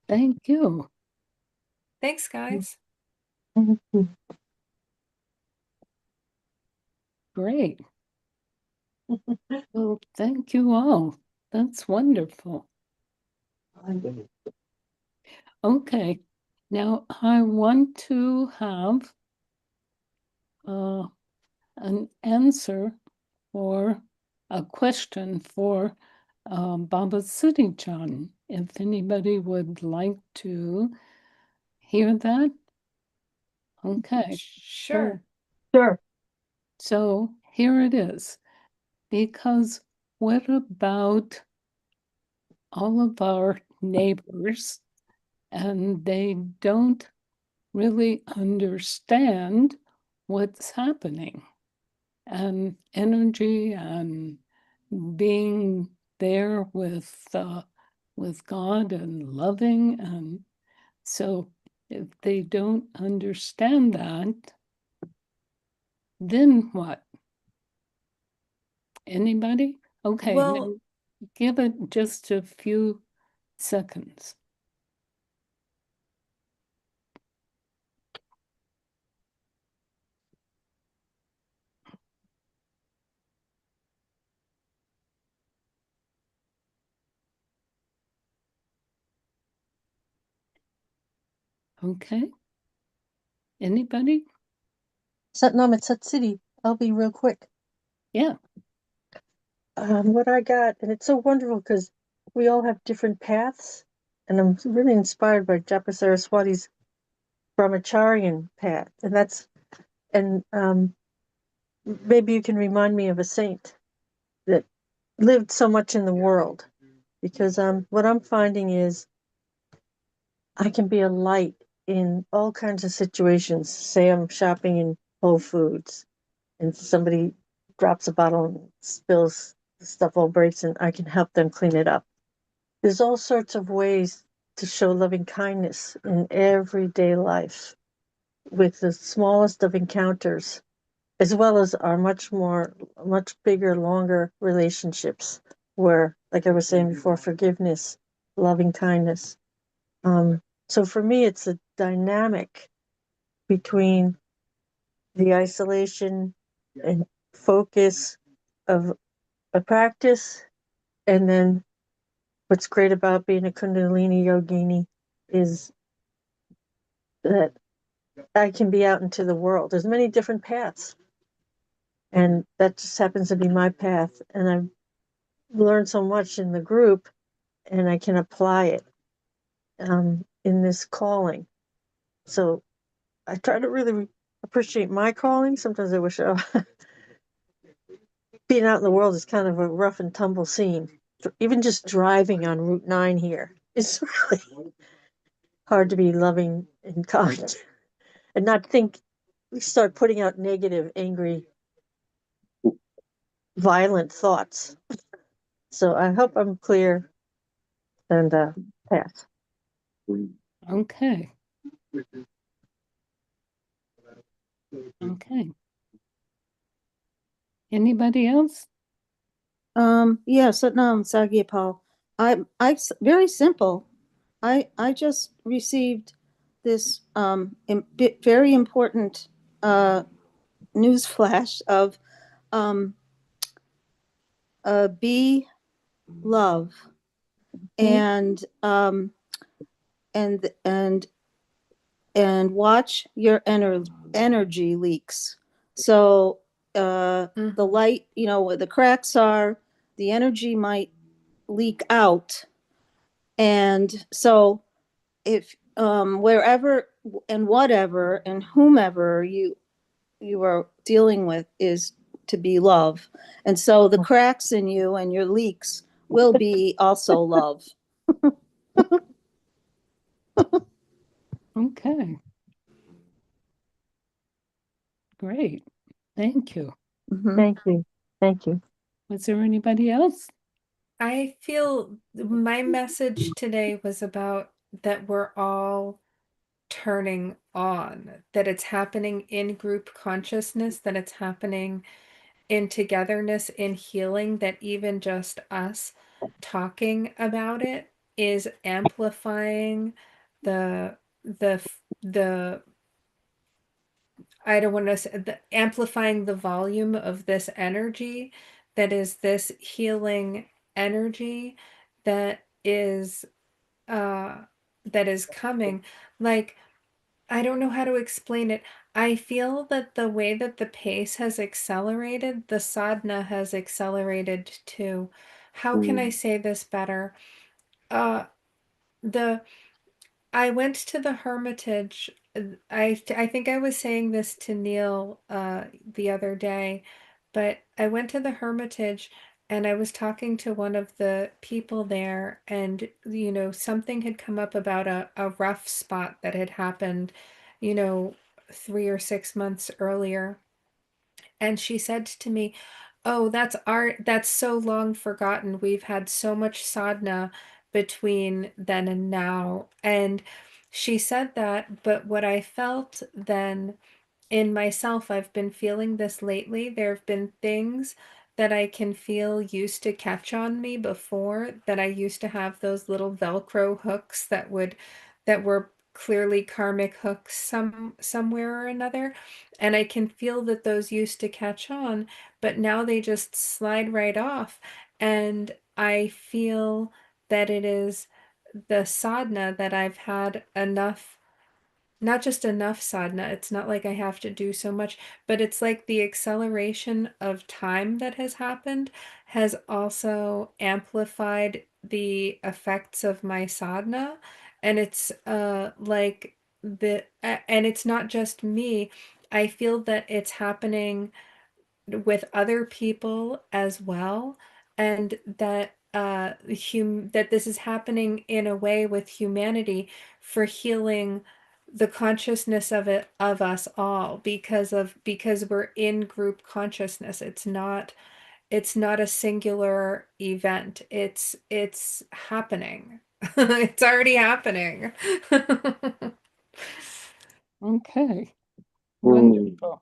Thank you. Thanks, guys. Thank you. Great. Well, thank you all. That's wonderful. Okay. Now I want to have an answer or a question for Baba Siri Chand. If anybody would like to hear that. Okay. Sure. Sure. So here it is. Because what about all of our neighbors, and they don't really understand what's happening, and energy and being there with God and loving. And so if they don't understand that, then what? Anybody? Okay, Well, now give it just a few seconds. Okay. Anybody? Satnam at Sat City. I'll be real quick. Yeah. What I got, and it's so wonderful because we all have different paths, and I'm really inspired by Japa Saraswati's brahmacharian path, and maybe you can remind me of a saint that lived so much in the world, because what I'm finding is I can be a light in all kinds of situations. Say I'm shopping in Whole Foods and somebody drops a bottle and spills, the stuff all breaks, and I can help them clean it up. There's all sorts of ways to show loving kindness in everyday life with the smallest of encounters, as well as our much bigger, longer relationships where, like I was saying before, forgiveness, loving kindness. So for me, it's a dynamic between the isolation and focus of a practice, and then what's great about being a Kundalini yogini is that I can be out into the world. There's many different paths, and that just happens to be my path. And I've learned so much in the group, and I can apply it in this calling. So I try to really appreciate my calling. Sometimes I wish being out in the world is kind of a rough and tumble scene. Even just driving on Route 9 here is really hard to be loving and kind and not think, we start putting out negative, angry, violent thoughts. So I hope I'm clear and pass. Okay. Okay. Anybody else? Yes, no, Aagia Pal. Very simple. I just received this very important news flash of be love and and and and watch your energy leaks. So the light, where the cracks are, the energy might leak out. And so if wherever and whatever and whomever you are dealing with is to be love. And so the cracks in you and your leaks will be also love. Okay. Great. Thank you. Mhm. Thank you. Thank you. Was there anybody else? I feel my message today was about that we're all turning on, that it's happening in group consciousness, that it's happening in togetherness, in healing, that even just us talking about it is amplifying the I don't want to say amplifying the volume of this energy, that is this healing energy that is uh that is coming. Like, I don't know how to explain it. I feel that the way that the pace has accelerated, the sadhana has accelerated too. How can I say this better? Uh, the I went to the Hermitage. I think I was saying this to Neil the other day, but I went to the Hermitage and I was talking to one of the people there, and something had come up about a rough spot that had happened, you know, 3 or 6 months earlier. And she said to me, Oh, that's so long forgotten. We've had so much sadhana between then and now. And she said that, but what I felt then in myself, I've been feeling this lately. There have been things that I can feel used to catch on me before, that I used to have those little Velcro hooks that were clearly karmic hooks somewhere or another. And I can feel that those used to catch on, but now they just slide right off. And I feel that it is the sadhana that I've had enough, not just enough sadhana. It's not like I have to do so much, but it's like the acceleration of time that has happened has also amplified the effects of my sadhana. And it's and it's not just me. I feel that it's happening with other people as well, and that that this is happening in a way with humanity for healing the consciousness of it, of us all, because we're in group consciousness. It's not a singular event. It's happening. It's already happening. Okay, Hmm. wonderful.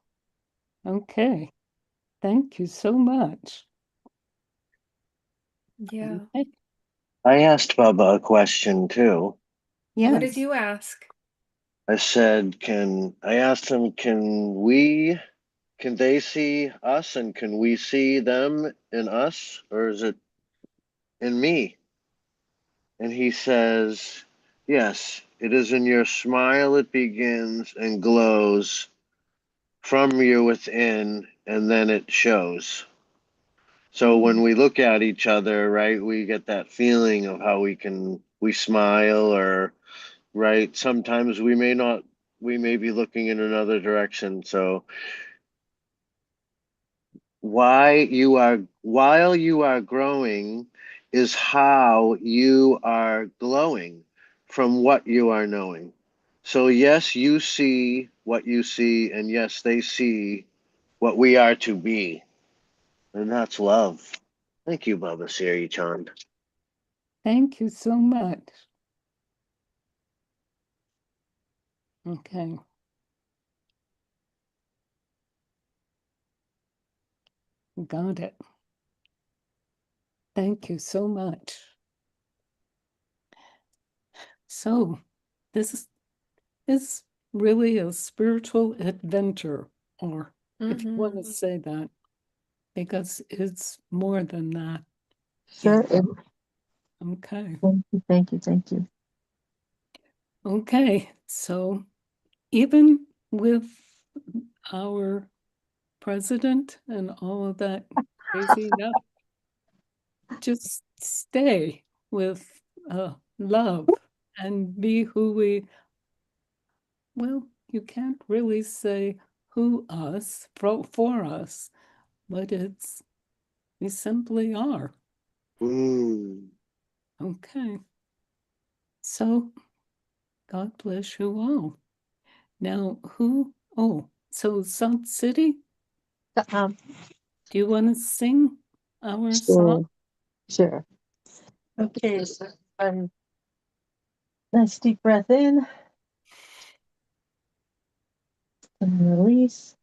Okay, thank you so much. Yeah. Okay. I asked Baba a question too. What did Yes, you ask? I said, I asked him, can they see us and can we see them in us, or is it in me? And he says, yes, it is in your smile it begins and glows from you within, and then it shows. So when we look at each other, right, we get that feeling of how we smile, or, right, sometimes we may be looking in another direction. So while you are growing is how you are glowing from what you are knowing. So yes, you see what you see, and yes, they see what we are to be. And that's love. Thank you, Baba Siri Chand. thank you so much. Okay. Got it. Thank you so much. So, this is really a spiritual adventure, or if you want to say that, because it's more than that. Sure. Okay. Thank you, thank you, thank you. Okay. So, even with our president and all of that crazy stuff, just stay with love and be who well, you can't really say who us for us, but we simply are. Mm. Okay. So God bless you all. Now, so Sun City, Um, do you want to sing our song? sure, sure. Okay, so nice deep breath in and release.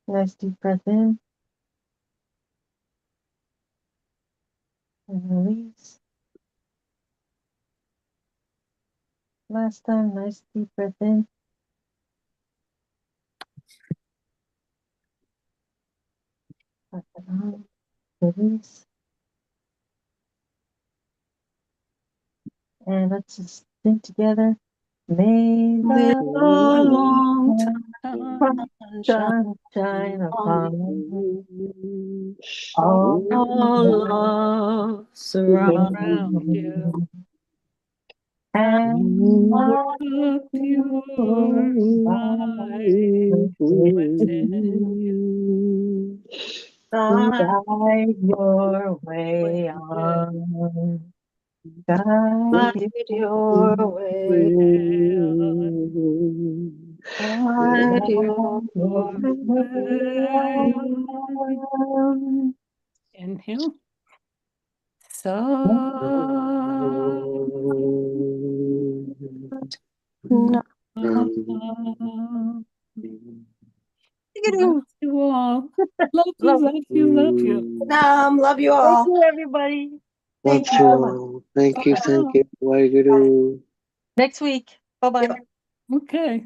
Nice deep breath in and release. Last time, nice deep breath in. Release. And let's just think together. May May the the long sun time shine upon all all love around surround you and and the pure light within you. guide your way Will on. Guide your way. guide your way. Inhale. Sa. No. Love you all. Love you, love you, love you. Love you Thank all. you, everybody. Thank Love you. you all. Thank you, Waheguru. Next week. Bye-bye. Yep. Okay.